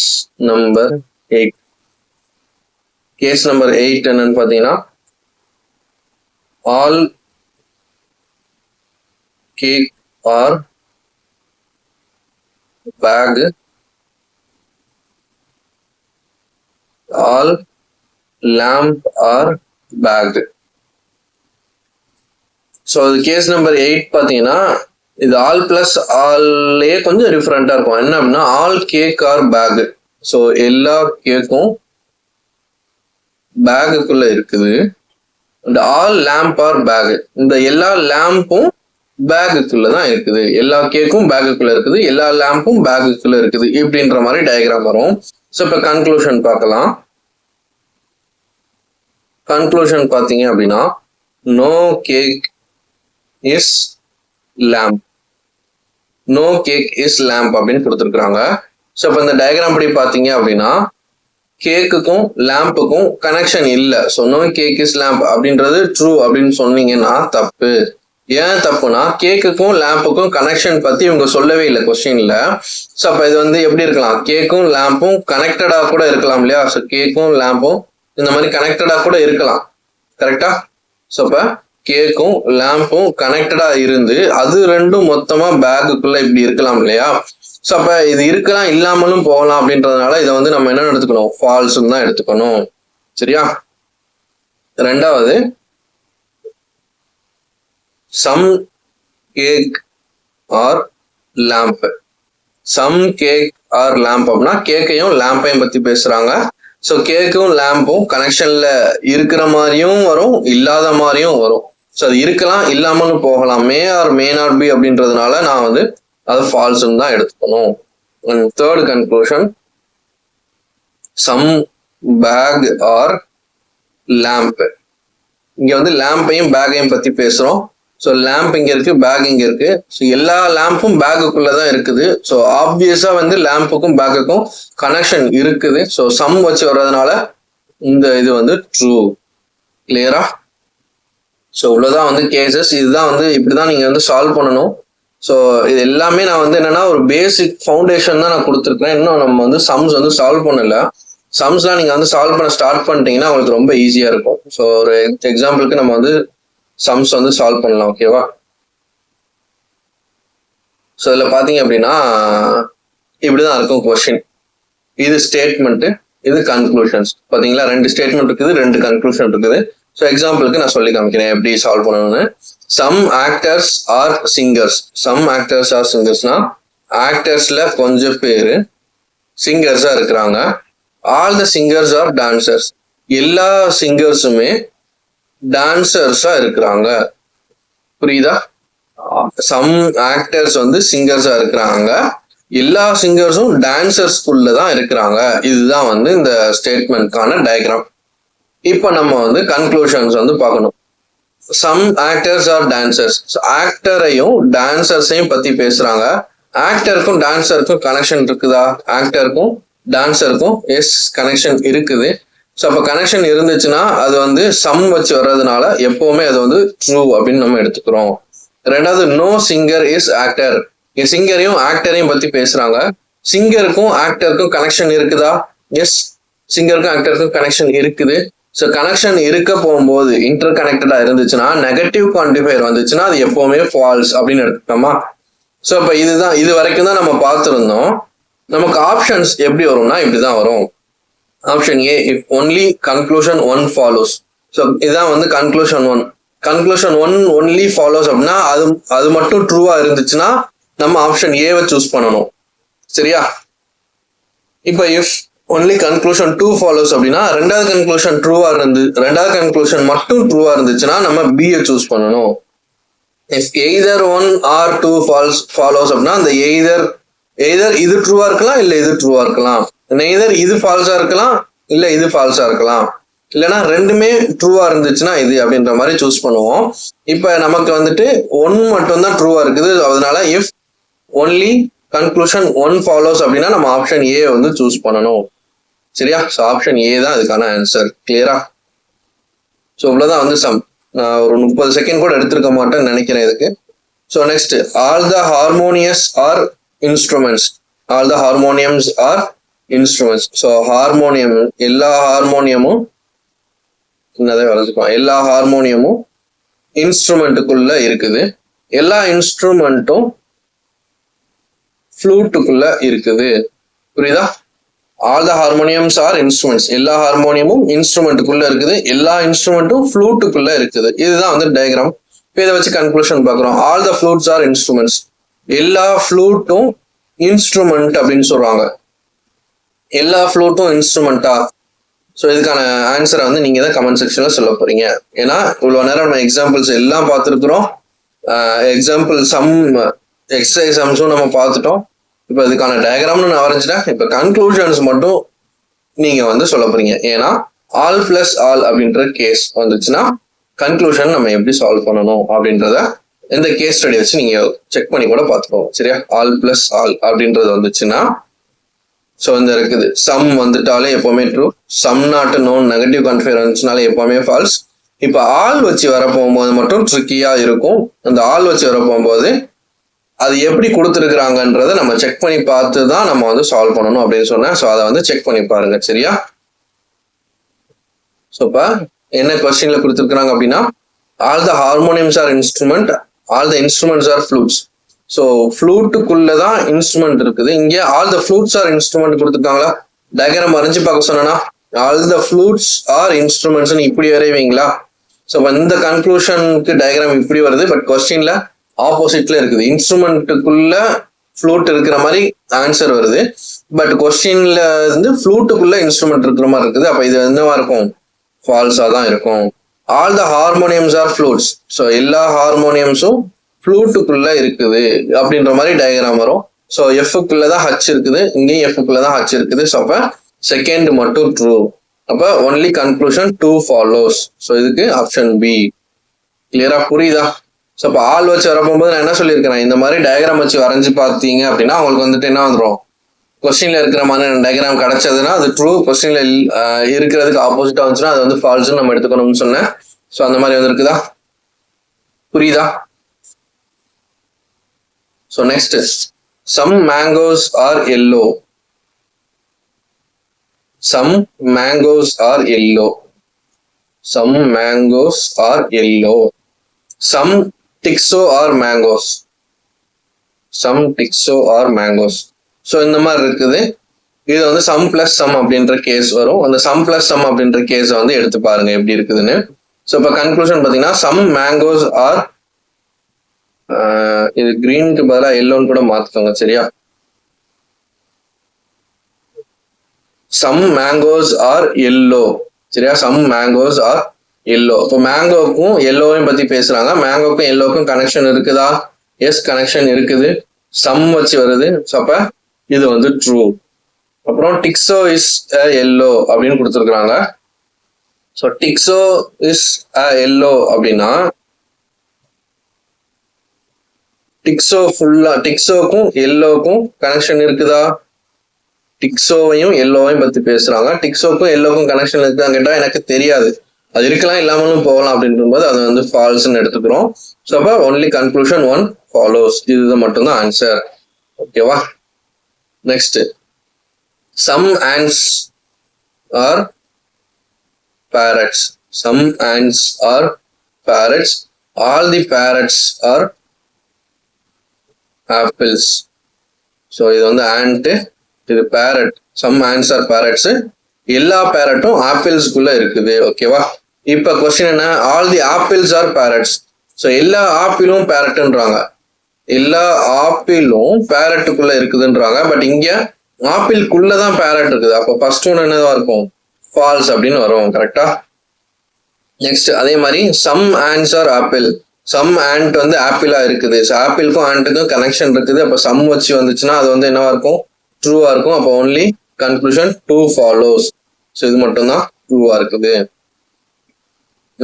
number 8. Case number 8 என்னன்னு பாத்தீங்கன்னா, all cake are bag, all lamp are bag. So இது கேஸ் நம்பர் 8 பாத்தீங்கன்னா, இது ஆல் பிளஸ் ஆல்லே கொஞ்சம் டிஃப்ரெண்டா இருக்கும். என்ன அப்படின்னா, all cake are bag. So எல்லா கேக்கும் பேக்குக்குள்ள இருக்குது. இந்த ஆல் லேம்ப் ஆர் பேக், இந்த எல்லா லேம்பும் பேக்குக்குள்ள தான் இருக்குது. எல்லா கேக்கும் பேக்குக்குள்ள இருக்குது, எல்லா லேம்பும் பேக்குக்குள்ள இருக்குது. இப்படின்ற மாதிரி டயக்ராம் வரும். ஸோ இப்போ கன்க்ளூஷன் பார்க்கலாம். கன்க்ளூஷன் பார்த்தீங்க அப்படின்னா, no cake is lamp, no cake is lamp அப்படின்னு கொடுத்துருக்காங்க. ஸோ இப்போ இந்த டயக்ராம் படி பார்த்தீங்க அப்படின்னா, கேக்குக்கும் லேம்புக்கும் கனெக்ஷன் இல்லை. So no cake is lamp அப்படின்றது ட்ரூ அப்படின்னு சொன்னீங்கன்னா தப்பு. ஏன் தப்புனா, கேக்குக்கும் லேம்புக்கும் கனெக்ஷன் பத்தி இவங்க சொல்லவே இல்லை கொஸ்டின்ல. ஸோ அப்போ இது வந்து எப்படி இருக்கலாம், கேக்கும் லேம்பும் கனெக்டடா கூட இருக்கலாம் இல்லையா? ஸோ கேக்கும் லேம்பும் இந்த மாதிரி கனெக்டடா கூட இருக்கலாம். கரெக்டா? ஸோ அப்போ கேக்கும் லேம்பும் கனெக்டடா இருந்து அது ரெண்டும் மொத்தமா பேக்குக்குள்ள இப்படி இருக்கலாம் இல்லையா? ஸோ அப்ப இது இருக்கலாம் இல்லாமலும் போகலாம் அப்படின்றதுனால இதை வந்து நம்ம என்ன எடுத்துக்கணும், ஃபால்ஸ்ன்னு தான் எடுத்துக்கணும். சரியா? ரெண்டாவது, some cake are lamp. Some cake are lamp அப்படின்னா கேக்கையும் லேம்பையும் பத்தி பேசுறாங்க. ஸோ கேக்கும் லேம்பும் கனெக்ஷன்ல இருக்கிற மாதிரியும் வரும், இல்லாத மாதிரியும் வரும். ஸோ அது இருக்கலாம் இல்லாமலும் போகலாம், may or may not be அப்படின்றதுனால நான் வந்து அது ஃபால்ஸ்ன்னு தான் எடுத்துக்கணும். Third conclusion, some bag are lamp. இங்க வந்து லேம்பையும் பேக்கையும் பத்தி பேசுறோம். ஸோ லேம்ப் இங்க இருக்கு, பேக் இங்க இருக்கு. ஸோ எல்லா லேம்பும் பேக்குக்குள்ளதான் இருக்குது. ஸோ ஆப்வியஸா வந்து லேம்புக்கும் பேக்குக்கும் கனெக்ஷன் இருக்குது. ஸோ சம் வச்சு வர்றதுனால இந்த இது வந்து ட்ரூ. கிளியரா? ஸோ இவ்வளவுதான் வந்து கேசஸ். இதுதான் வந்து இப்படிதான் நீங்க வந்து சால்வ் பண்ணணும். ஸோ இது எல்லாமே நான் வந்து என்னன்னா ஒரு பேசிக் ஃபவுண்டேஷன் தான் நான் கொடுத்துருக்கேன். இன்னும் நம்ம வந்து சம்ஸ் வந்து சால்வ் பண்ணல. சம்ஸ்லாம் நீங்க வந்து சால்வ் பண்ண ஸ்டார்ட் பண்ணிட்டீங்கன்னா உங்களுக்கு ரொம்ப ஈஸியா இருக்கும். ஸோ ஒரு எக்ஸாம்பிளுக்கு நம்ம வந்து சம்ஸ் வந்து சால்வ் பண்ணலாம். ஓகேவா? ஸோ இதில் பார்த்தீங்க அப்படின்னா இப்படிதான் இருக்கும் கொஸ்டின். இது ஸ்டேட்மெண்ட், இது கன்க்ளூஷன்ஸ். பார்த்தீங்களா, 2 ஸ்டேட்மெண்ட் இருக்குது, 2 கன்க்ளூஷன் இருக்குது. ஸோ எக்ஸாம்பிளுக்கு நான் சொல்லி காமிக்கிறேன் எப்படி சால்வ் பண்ணணும்னு. Some actors are singers. Some actors are சிங்கர்ஸ்னா ஆக்டர்ஸ்ல கொஞ்சம் பேரு சிங்கர்ஸா இருக்கிறாங்க. All the singers are dancers. எல்லா சிங்கர்ஸுமே டான்சர்ஸா இருக்கிறாங்க. புரியுதா? சம் ஆக்டர்ஸ் வந்து சிங்கர்ஸா இருக்கிறாங்க, எல்லா சிங்கர்ஸும் டான்சர்ஸ்குள்ள தான் இருக்கிறாங்க. இதுதான் வந்து இந்த ஸ்டேட்மெண்ட்கான டயக்ராம். இப்போ நம்ம வந்து கன்க்ளூஷன்ஸ் வந்து பார்க்கணும். Some actors are dancers. ஆக்டரையும் டான்சர்ஸையும் பத்தி பேசுறாங்க. ஆக்டருக்கும் டான்சருக்கும் கனெக்ஷன் இருக்குதா? ஆக்டருக்கும் டான்சருக்கும் எஸ் கனெக்ஷன் இருக்குது. ஸோ அப்போ கனெக்ஷன் இருந்துச்சுன்னா அது வந்து சம் வச்சு வர்றதுனால எப்பவுமே அது வந்து ட்ரூ அப்படின்னு நம்ம எடுத்துக்கிறோம். ரெண்டாவது, நோ சிங்கர் இஸ் ஆக்டர். சிங்கரையும் ஆக்டரையும் பத்தி பேசுறாங்க. சிங்கருக்கும் ஆக்டருக்கும் கனெக்ஷன் இருக்குதா? எஸ், சிங்கருக்கும் ஆக்டருக்கும் கனெக்ஷன் இருக்குது. ஸோ கனெக்ஷன் இருக்க போகும்போது இன்டர் கனெக்டடா இருந்துச்சுன்னா, நெகட்டிவ் குவான்டிஃபையர் வந்துச்சுன்னா அது எப்பவுமே ஃபால்ஸ் அப்படின்னு எடுத்துக்கோமா. ஸோ இப்போ இதுதான், இது வரைக்கும் தான் நம்ம பார்த்துருந்தோம். நமக்கு ஆப்ஷன்ஸ் எப்படி வரும்னா இப்படிதான் வரும். Option A, if only conclusion 1 follows. So இதுதான் வந்து கன்க்ளூஷன் 1. கன்க்ளூஷன் 1 ஒன்லி ஃபாலோஸ் அப்படின்னா அது மட்டும் ட்ரூவா இருந்துச்சுன்னா நம்ம ஆப்ஷன் ஏவை சூஸ் பண்ணணும். சரியா? இப்போ இஃப் ஒன்லி கன்க்ளூஷன் 2 ஃபாலோஸ் அப்படின்னா ரெண்டாவது கன்க்ளூஷன் ரெண்டாவது கன்க்ளூஷன் மட்டும் ட்ரூவா இருந்துச்சுன்னா நம்ம B சூஸ் பண்ணணும். இஃப் எய்தர் 1 or 2 ஃபாலோஸ் அப்படின்னா அந்த எய்தர் இது ட்ரூவா இருக்கலாம் இல்ல இது ட்ரூவா இருக்கலாம், நெய்தர் இது ஃபால்ஸா இருக்கலாம் இல்ல இது ஃபால்ஸா இருக்கலாம், இல்லைன்னா ரெண்டுமே ட்ரூவா இருந்துச்சுன்னா இது அப்படின்ற மாதிரி சூஸ் பண்ணுவோம். இப்ப நமக்கு வந்துட்டு 1 மட்டும் தான் ட்ரூவா இருக்குது. அதனால இஃப் ஒன்லி கன்க்ளூஷன் 1 ஃபாலோஸ் அப்படின்னா நம்ம ஆப்ஷன் ஏ வந்து சூஸ் பண்ணணும். சரியா? ஸோ ஆப்ஷன் ஏ தான் அதுக்கான ஆன்சர். கிளியரா? ஸோ இவ்வளவுதான் வந்து சம். நான் ஒரு 30 செகண்ட் கூட எடுத்திருக்க மாட்டேன்னு நினைக்கிறேன் இதுக்கு. So next, all the harmonious are instruments. All the harmoniums are instruments. So harmonium, எல்லா ஹார்மோனியமும் என்னதை வரைஞ்சுக்கலாம், எல்லா ஹார்மோனியமும் இன்ஸ்ட்ருமெண்ட்டுக்குள்ள இருக்குது, எல்லா இன்ஸ்ட்ருமெண்ட்டும் ஃப்ளூட்டுக்குள்ள இருக்குது. புரியுதா? All the harmoniums are instruments, எல்லா ஹார்மோனியமும் இன்ஸ்ட்ருமெண்ட்டுக்குள்ள இருக்குது, எல்லா இன்ஸ்ட்ருமெண்ட்டும் ஃப்ளூட்டுக்குள்ள இருக்குது. இதுதான் வந்து டயக்ராம். இப்போ இதை வச்சு கன்க்ளூஷன் பார்க்குறோம். All the flutes are instruments, எல்லா ஃப்ளூட்டும் இன்ஸ்ட்ருமெண்ட் அப்படின்னு சொல்றாங்க. எல்லா ஃப்ளூட்டும் இன்ஸ்ட்ருமெண்டா? ஸோ இதுக்கான ஆன்சரை வந்து நீங்க தான் கமெண்ட் செக்ஷன்ல சொல்ல போறீங்க. ஏன்னா இவ்வளவு நேரம் நம்ம எக்ஸாம்பிள்ஸ் எல்லாம் பார்த்துருக்குறோம். எக்ஸாம்பிள் சம், எக்ஸசைஸ் சம்ஸும் நம்ம பார்த்துட்டோம். இப்போ இதுக்கான டயக்ராம்னு நான் வரைஞ்சிட்டேன். இப்போ கன்க்ளூஷன்ஸ் மட்டும் நீங்க வந்து சொல்ல போறீங்க. ஏன்னா ஆல் பிளஸ் ஆல் அப்படின்ற கேஸ் வந்துச்சுன்னா கன்க்ளூஷன் நம்ம எப்படி சால்வ் பண்ணணும் அப்படின்றத இந்த கேஸ் ஸ்டடி வச்சு நீங்க செக் பண்ணி கூட பார்த்துக்கோங்க. சரியா? ஆல் பிளஸ் ஆல் அப்படின்றது வந்துச்சுன்னா, ஸோ இந்த இருக்குது சம் வந்துட்டாலே எப்பவுமே true, some not known negative configure வந்துச்சுனாலே எப்பவுமே ஃபால்ஸ். இப்போ ஆல் வச்சு வர போகும்போது மட்டும் ட்ரிக்கியா இருக்கும். அந்த ஆல் வச்சு வர போகும்போது அது எப்படி கொடுத்துருக்குறாங்கன்றத நம்ம செக் பண்ணி பார்த்து தான் நம்ம வந்து சால்வ் பண்ணணும் அப்படின்னு சொன்னேன். ஸோ அதை வந்து செக் பண்ணி பாருங்க. சரியா? ஸோ இப்போ என்ன கொஸ்டின்ல கொடுத்துருக்குறாங்க அப்படின்னா, all the harmoniums are instrument, all the instruments are flutes. So ஃப்ளூட்டுக்குள்ளதான் இன்ஸ்ட்ருமெண்ட் இருக்குது. இங்க all the flutes are instrument கொடுத்துருக்காங்களா? டயக்ராம் வரைஞ்சு பார்க்க சொன்னா all the flutes are instruments இப்படி வரைவீங்களா? ஸோ இந்த கன்க்ளூஷனுக்கு டயக்ராம் இப்படி வருது. பட் கொஸ்டின்ல ஆப்போசிட்ல இருக்குது. இன்ஸ்ட்ருமெண்ட்டுக்குள்ள ஃப்ளூட் இருக்கிற மாதிரி ஆன்சர் வருது. பட் கொஸ்டின்ல இருந்து ஃப்ளூட்டுக்குள்ள இன்ஸ்ட்ருமெண்ட் இருக்கிற மாதிரி இருக்குது. அப்ப இது என்னவா இருக்கும்? ஃபால்ஸா தான் இருக்கும். All the harmoniums are flutes. So எல்லா ஹார்மோனியம்ஸும் ஃப்ளூட்டுக்குள்ள இருக்குது அப்படின்ற மாதிரி டயக்ராம் வரும். ஸோ எஃப்க்குள்ளதான் ஹச் இருக்குது, இங்கேயும் எஃப்க்குள்ளதான் ஹச் இருக்குது. ஸோ அப்ப செகண்ட் மட்டும் ட்ரூ. அப்ப ஒன்லி கன்க்ளூஷன் 2 ஃபாலோஸ். ஸோ இதுக்கு ஆப்ஷன் பி. கிளியரா? புரியுதா? ஸோ இப்போ ஆள் வச்சு வரப்போகும்போது நான் என்ன சொல்லியிருக்கிறேன், இந்த மாதிரி டயக்ராம் வச்சு வரைஞ்சு பார்த்தீங்க அப்படின்னா உங்களுக்கு வந்துட்டு என்ன வந்துடும், கொஸ்டின்ல இருக்கிற மாதிரி டயக்ராம் கிடைச்சதுன்னா அது ட்ரூ, கொஸ்டின்ல இருக்கிறதுக்கு ஆப்போசிட்டா வந்துச்சுன்னா அது வந்து ஃபால்ஸ்ன்னு நம்ம எடுத்துக்கணும்னு சொன்னேன். ஸோ அந்த மாதிரி வந்துருக்குதா? புரியுதா? So next, some mangoes are yellow. Some mangoes are yellow. Some mangoes are yellow. Some டிக்ஸோ ஆர் மேங்கோஸ். சம் டிக்ஸோ ஆர் மேங்கோஸ். ஸோ இந்த மாதிரி இருக்குது. இது வந்து சம் பிளஸ் சம் அப்படின்ற கேஸ் வரும். அந்த சம் பிளஸ் சம் அப்படின்ற கேஸை வந்து எடுத்து பாருங்க எப்படி இருக்குதுன்னு. ஸோ இப்போ கன்க்ளூஷன் பார்த்தீங்கன்னா சம் மேங்கோஸ் ஆர், இது கிரீனுக்கு பதிலாக எல்லோன்னு கூட மாத்துக்கோங்க. சரியா? Some mangoes are yellow. சரியா? Some mangoes are yellow. இப்போ மேங்கோக்கும் எல்லோவையும் பத்தி பேசுறாங்க. மேங்கோக்கும் எல்லோக்கும் கனெக்ஷன் இருக்குதா? எஸ், கனெக்ஷன் இருக்குது. சம் வச்சு வருது. ஸோ அப்ப இது வந்து ட்ரூ. அப்புறம் டிக்ஸோ இஸ் எல்லோ அப்படின்னு கொடுத்துருக்குறாங்க. ஸோ டிக்ஸோ இஸ் எல்லோ அப்படின்னா டிக்ஸோ ஃபுல்லா, டிக்ஸோக்கும் எல்லோக்கும் கனெக்ஷன் இருக்குதா? டிக்ஸோவையும் எல்லோவையும் பத்தி பேசுறாங்க. டிக்ஸோக்கும் எல்லோக்கும் கனெக்ஷன் இருக்குதான்னு கேட்டா எனக்கு தெரியாது. அது இருக்கலாம், இல்லாமலும் போகலாம் அப்படின்ற போது அது வந்து ஃபால்ஸ்ன்னு எடுத்துக்கிறோம். ஸோ அப்போ ஒன்லி கன்க்ளூஷன் 1 ஃபாலோஸ். இது மட்டும்தான் ஆன்சர். ஓகேவா? Next, some ants are parrots. Some ants are parrots. All the parrots are apples. So இது வந்து ant, இது parrot. Some ants are parrots. எல்லா பேரட்டும் ஆப்பிள்ஸ்குள்ள இருக்குது. ஓகேவா? இப்ப கொஸ்டின் என்ன, all the apples R parrots. So எல்லா ஆப்பிளும் பேரட்ன்றாங்க. எல்லா ஆப்பிளும் பேரட்டுக்குள்ள இருக்குதுன்றாங்க. பட் இங்க ஆப்பிள்குள்ளதான் பேரட் இருக்குது. அப்போ ஃபர்ஸ்ட் ஒன் என்னவா இருக்கும்? ஃபால்ஸ் அப்படின்னு வரும். கரெக்டா? நெக்ஸ்ட் அதே மாதிரி some ants are apple. Some ant வந்து ஆப்பிளா இருக்குது. ஸோ ஆப்பிளுக்கும் ஆண்ட்டுக்கும் கனெக்ஷன் இருக்குது. அப்போ சம் வச்சு வந்துச்சுன்னா அது வந்து என்னவா இருக்கும்? ட்ரூவா இருக்கும். அப்போ ஒன்லி கன்க்ளூஷன் 2 ஃபாலோஸ். ஸோ இது மட்டும்தான் ட்ரூவா இருக்குது.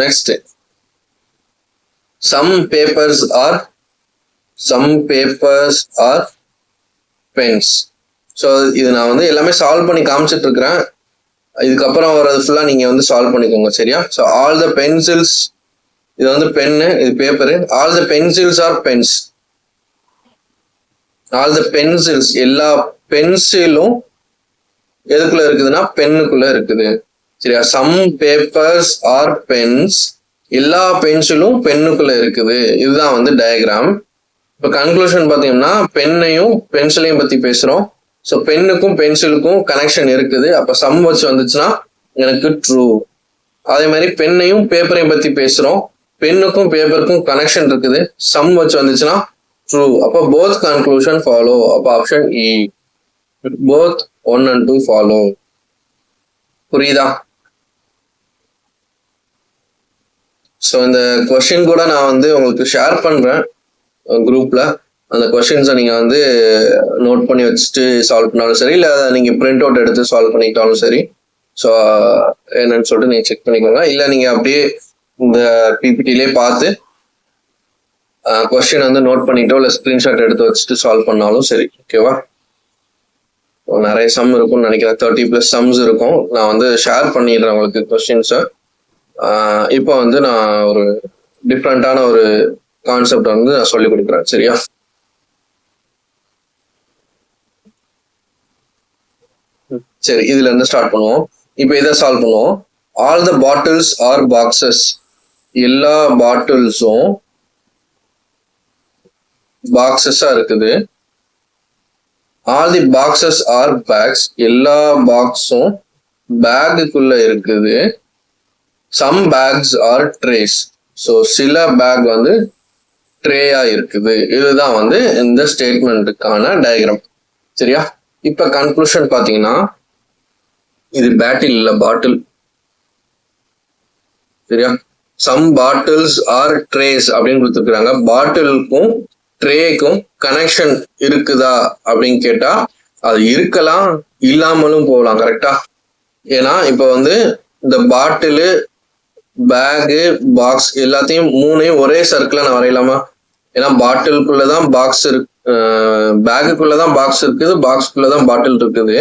Next some papers are pens. So இது நான் வந்து எல்லாமே சால்வ் பண்ணி காமிச்சிட்டு இருக்கிறேன். இதுக்கப்புறம் வர்றது ஃபுல்லா நீங்க வந்து சால்வ் பண்ணிக்கோங்க. சரியா? ஸோ ஆல் த பென்சில்ஸ், இது வந்து பென்னு, இது paper. All the pencils are pens. All the pencils, எல்லா பென்சிலும் எதுக்குள்ள இருக்குதுன்னா பென்னுக்குள்ள இருக்குது. சரியா? சம் பேப்பர்ஸ் ஆர் பென்ஸ், எல்லா பென்சிலும் பென்னுக்குள்ள இருக்குது. இதுதான் வந்து டயக்ராம். இப்போ கன்க்ளூஷன் பார்த்தீங்கன்னா பென்னையும் பென்சிலையும் பத்தி பேசுறோம். ஸோ பென்னுக்கும் பென்சிலுக்கும் கனெக்ஷன் இருக்குது. அப்போ சம் வச்சு வந்துச்சுன்னா எனக்கு ட்ரூ. அதே மாதிரி பென்னையும் பேப்பரையும் பத்தி பேசுறோம். பென்னுக்கும் பேப்பருக்கும் கனெக்ஷன் இருக்குது. சம் வச்சு வந்துச்சுன்னா ட்ரூ. அப்போ போத் கன்க்ளூஷன் ஃபாலோ. அப்போ option E, both 1 and 2 follow. புரியுதா? ஸோ இந்த கொஸ்டின் கூட நான் வந்து உங்களுக்கு ஷேர் பண்றேன் குரூப்ல. அந்த கொஸ்டின்ஸை நீங்க வந்து நோட் பண்ணி வச்சுட்டு சால்வ் பண்ணாலும் சரி, இல்லை நீங்க பிரிண்ட் அவுட் எடுத்து சால்வ் பண்ணிக்கிட்டாலும் சரி. ஸோ என்னன்னு சொல்லிட்டு நீங்க செக் பண்ணிக்கோங்க. இல்லை நீங்க அப்படியே இந்த பிபிடிலே பார்த்து கொஸ்டின் வந்து நோட் பண்ணிட்டோ இல்லை ஸ்கிரீன்ஷாட் எடுத்து வச்சுட்டு சால்வ் பண்ணாலும் சரி. ஓகேவா? நிறைய சம் இருக்கும்னு நினைக்கிறேன். 30+ சம்ஸ் இருக்கும். நான் வந்து ஷேர் பண்ணிடுறேன் உங்களுக்கு கொஸ்டின்ஸை. இப்போ வந்து நான் ஒரு டிஃப்ரெண்டான ஒரு கான்செப்ட் வந்து நான் சொல்லி கொடுக்குறேன். சரியா? சரி, இதுல இருந்து ஸ்டார்ட் பண்ணுவோம். இப்போ இதை சால்வ் பண்ணுவோம். All the bottles are boxes, எல்லா பாட்டில்ஸும் பாக்ஸஸா இருக்குது. All the boxes are bags, எல்லா பாக்ஸும் பேக்குக்குள்ள இருக்குது. Some bags are trays, so சில பேக் வந்து ட்ரேயா இருக்குது. இதுதான் வந்து இந்த ஸ்டேட்மெண்ட்டுக்கான டயக்ராம். சரியா? இப்ப கன்க்ளூஷன் பாத்தீங்கன்னா இது பேட்டில் இல்ல, பாட்டில். சரியா? சம் பாட்டில்ஸ் ஆர் ட்ரேஸ் அப்படின்னு கொடுத்துருக்காங்க. பாட்டிலுக்கும் ட்ரேக்கும் கனெக்ஷன் இருக்குதா அப்படின்னு கேட்டா அது இருக்கலாம், இல்லாமலும் போகலாம். கரெக்டா? ஏன்னா இப்ப வந்து இந்த பாட்டிலு, பேகு, பாக்ஸ் எல்லாத்தையும் மூணையும் ஒரே சர்க்கிளா நான் வரையலாமா? ஏன்னா பாட்டிலுக்குள்ளதான் பாக்ஸ் இருக்கு, பேகுக்குள்ளதான் பாக்ஸ் இருக்குது, பாக்ஸ்க்குள்ளதான் பாட்டில் இருக்குது.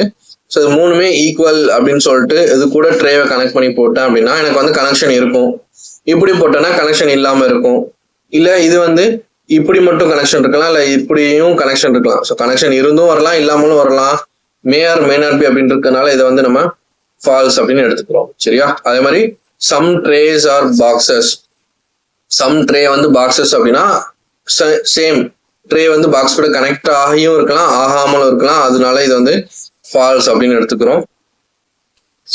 ஸோ இது மூணுமே ஈக்குவல் அப்படின்னு சொல்லிட்டு இது கூட ட்ரேவை கனெக்ட் பண்ணி போட்டேன் அப்படின்னா எனக்கு வந்து கனெக்ஷன் இருக்கும். இப்படி போட்டேன்னா கனெக்ஷன் இல்லாம இருக்கும். இல்ல இது வந்து இப்படி மட்டும் கனெக்ஷன் இருக்கலாம், இல்ல இப்படியும் கனெக்ஷன் இருக்கலாம். ஸோ கனெக்ஷன் இருந்தும் வரலாம், இல்லாமலும் வரலாம். மே ஆர் மே நாட் பி அப்படின்னு இருக்கனால இதை வந்து நம்ம ஃபால்ஸ் அப்படின்னு எடுத்துக்கிறோம். சரியா? அதே மாதிரி some trays are boxes, some tray வந்து பாக்ஸஸ் அப்படின்னா சேம் ட்ரே வந்து பாக்ஸ் கூட கனெக்ட் ஆகியும் இருக்கலாம், ஆகாமலும் இருக்கலாம். அதனால இது வந்து ஃபால்ஸ் அப்படின்னு எடுத்துக்கிறோம்.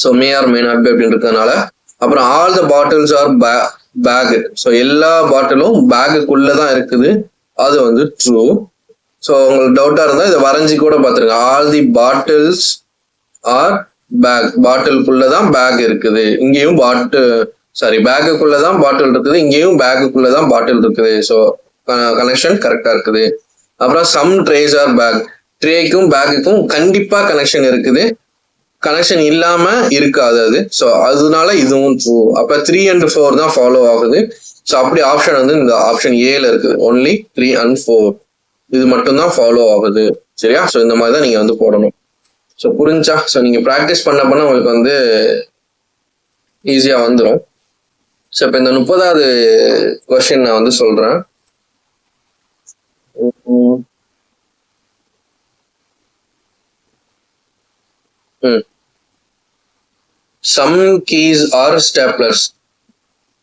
So may or may not be அப்படின்னு இருக்கிறதுனால. அப்புறம் all the bottles are bag, so எல்லா பாட்டிலும் பேக்குக்குள்ளதான் இருக்குது. அது வந்து ட்ரூ. ஸோ உங்களுக்கு டவுட்டா இருந்தா இதை வரைஞ்சி கூட பார்த்துருங்க. All the bottles are bag, பாட்டிலுக்குள்ளதான் பேக் இருக்குது. இங்கேயும் பேக்குக்குள்ளதான் பாட்டில் இருக்குது, இங்கேயும் பேக்குக்குள்ளதான் பாட்டில் இருக்குது. ஸோ கனெக்ஷன் கரெக்டா இருக்குது. அப்புறம் சம் ட்ரேஸ் ஆர் பேக், ட்ரேக்கும் பேக்குக்கும் கண்டிப்பா கனெக்ஷன் இருக்குது, கனெக்ஷன் இல்லாம இருக்காது அது. ஸோ அதனால இதுவும் ட்ரூ. அப்ப 3 and 4 தான் ஃபாலோ ஆகுது. ஸோ அப்படி ஆப்ஷன் வந்து இந்த ஆப்ஷன் ஏல இருக்குது. ஒன்லி 3 and 4 இது மட்டும்தான் ஃபாலோ ஆகுது. சரியா? ஸோ இந்த மாதிரி தான் நீங்க வந்து போடணும். ஸோ புரிஞ்சா? ஸோ நீங்க ப்ராக்டிஸ் பண்ண உங்களுக்கு வந்து ஈஸியா வந்துடும். ஸோ இப்போ இந்த 30வது கொஸ்டின் நான் வந்து சொல்றேன். Some keys are staplers.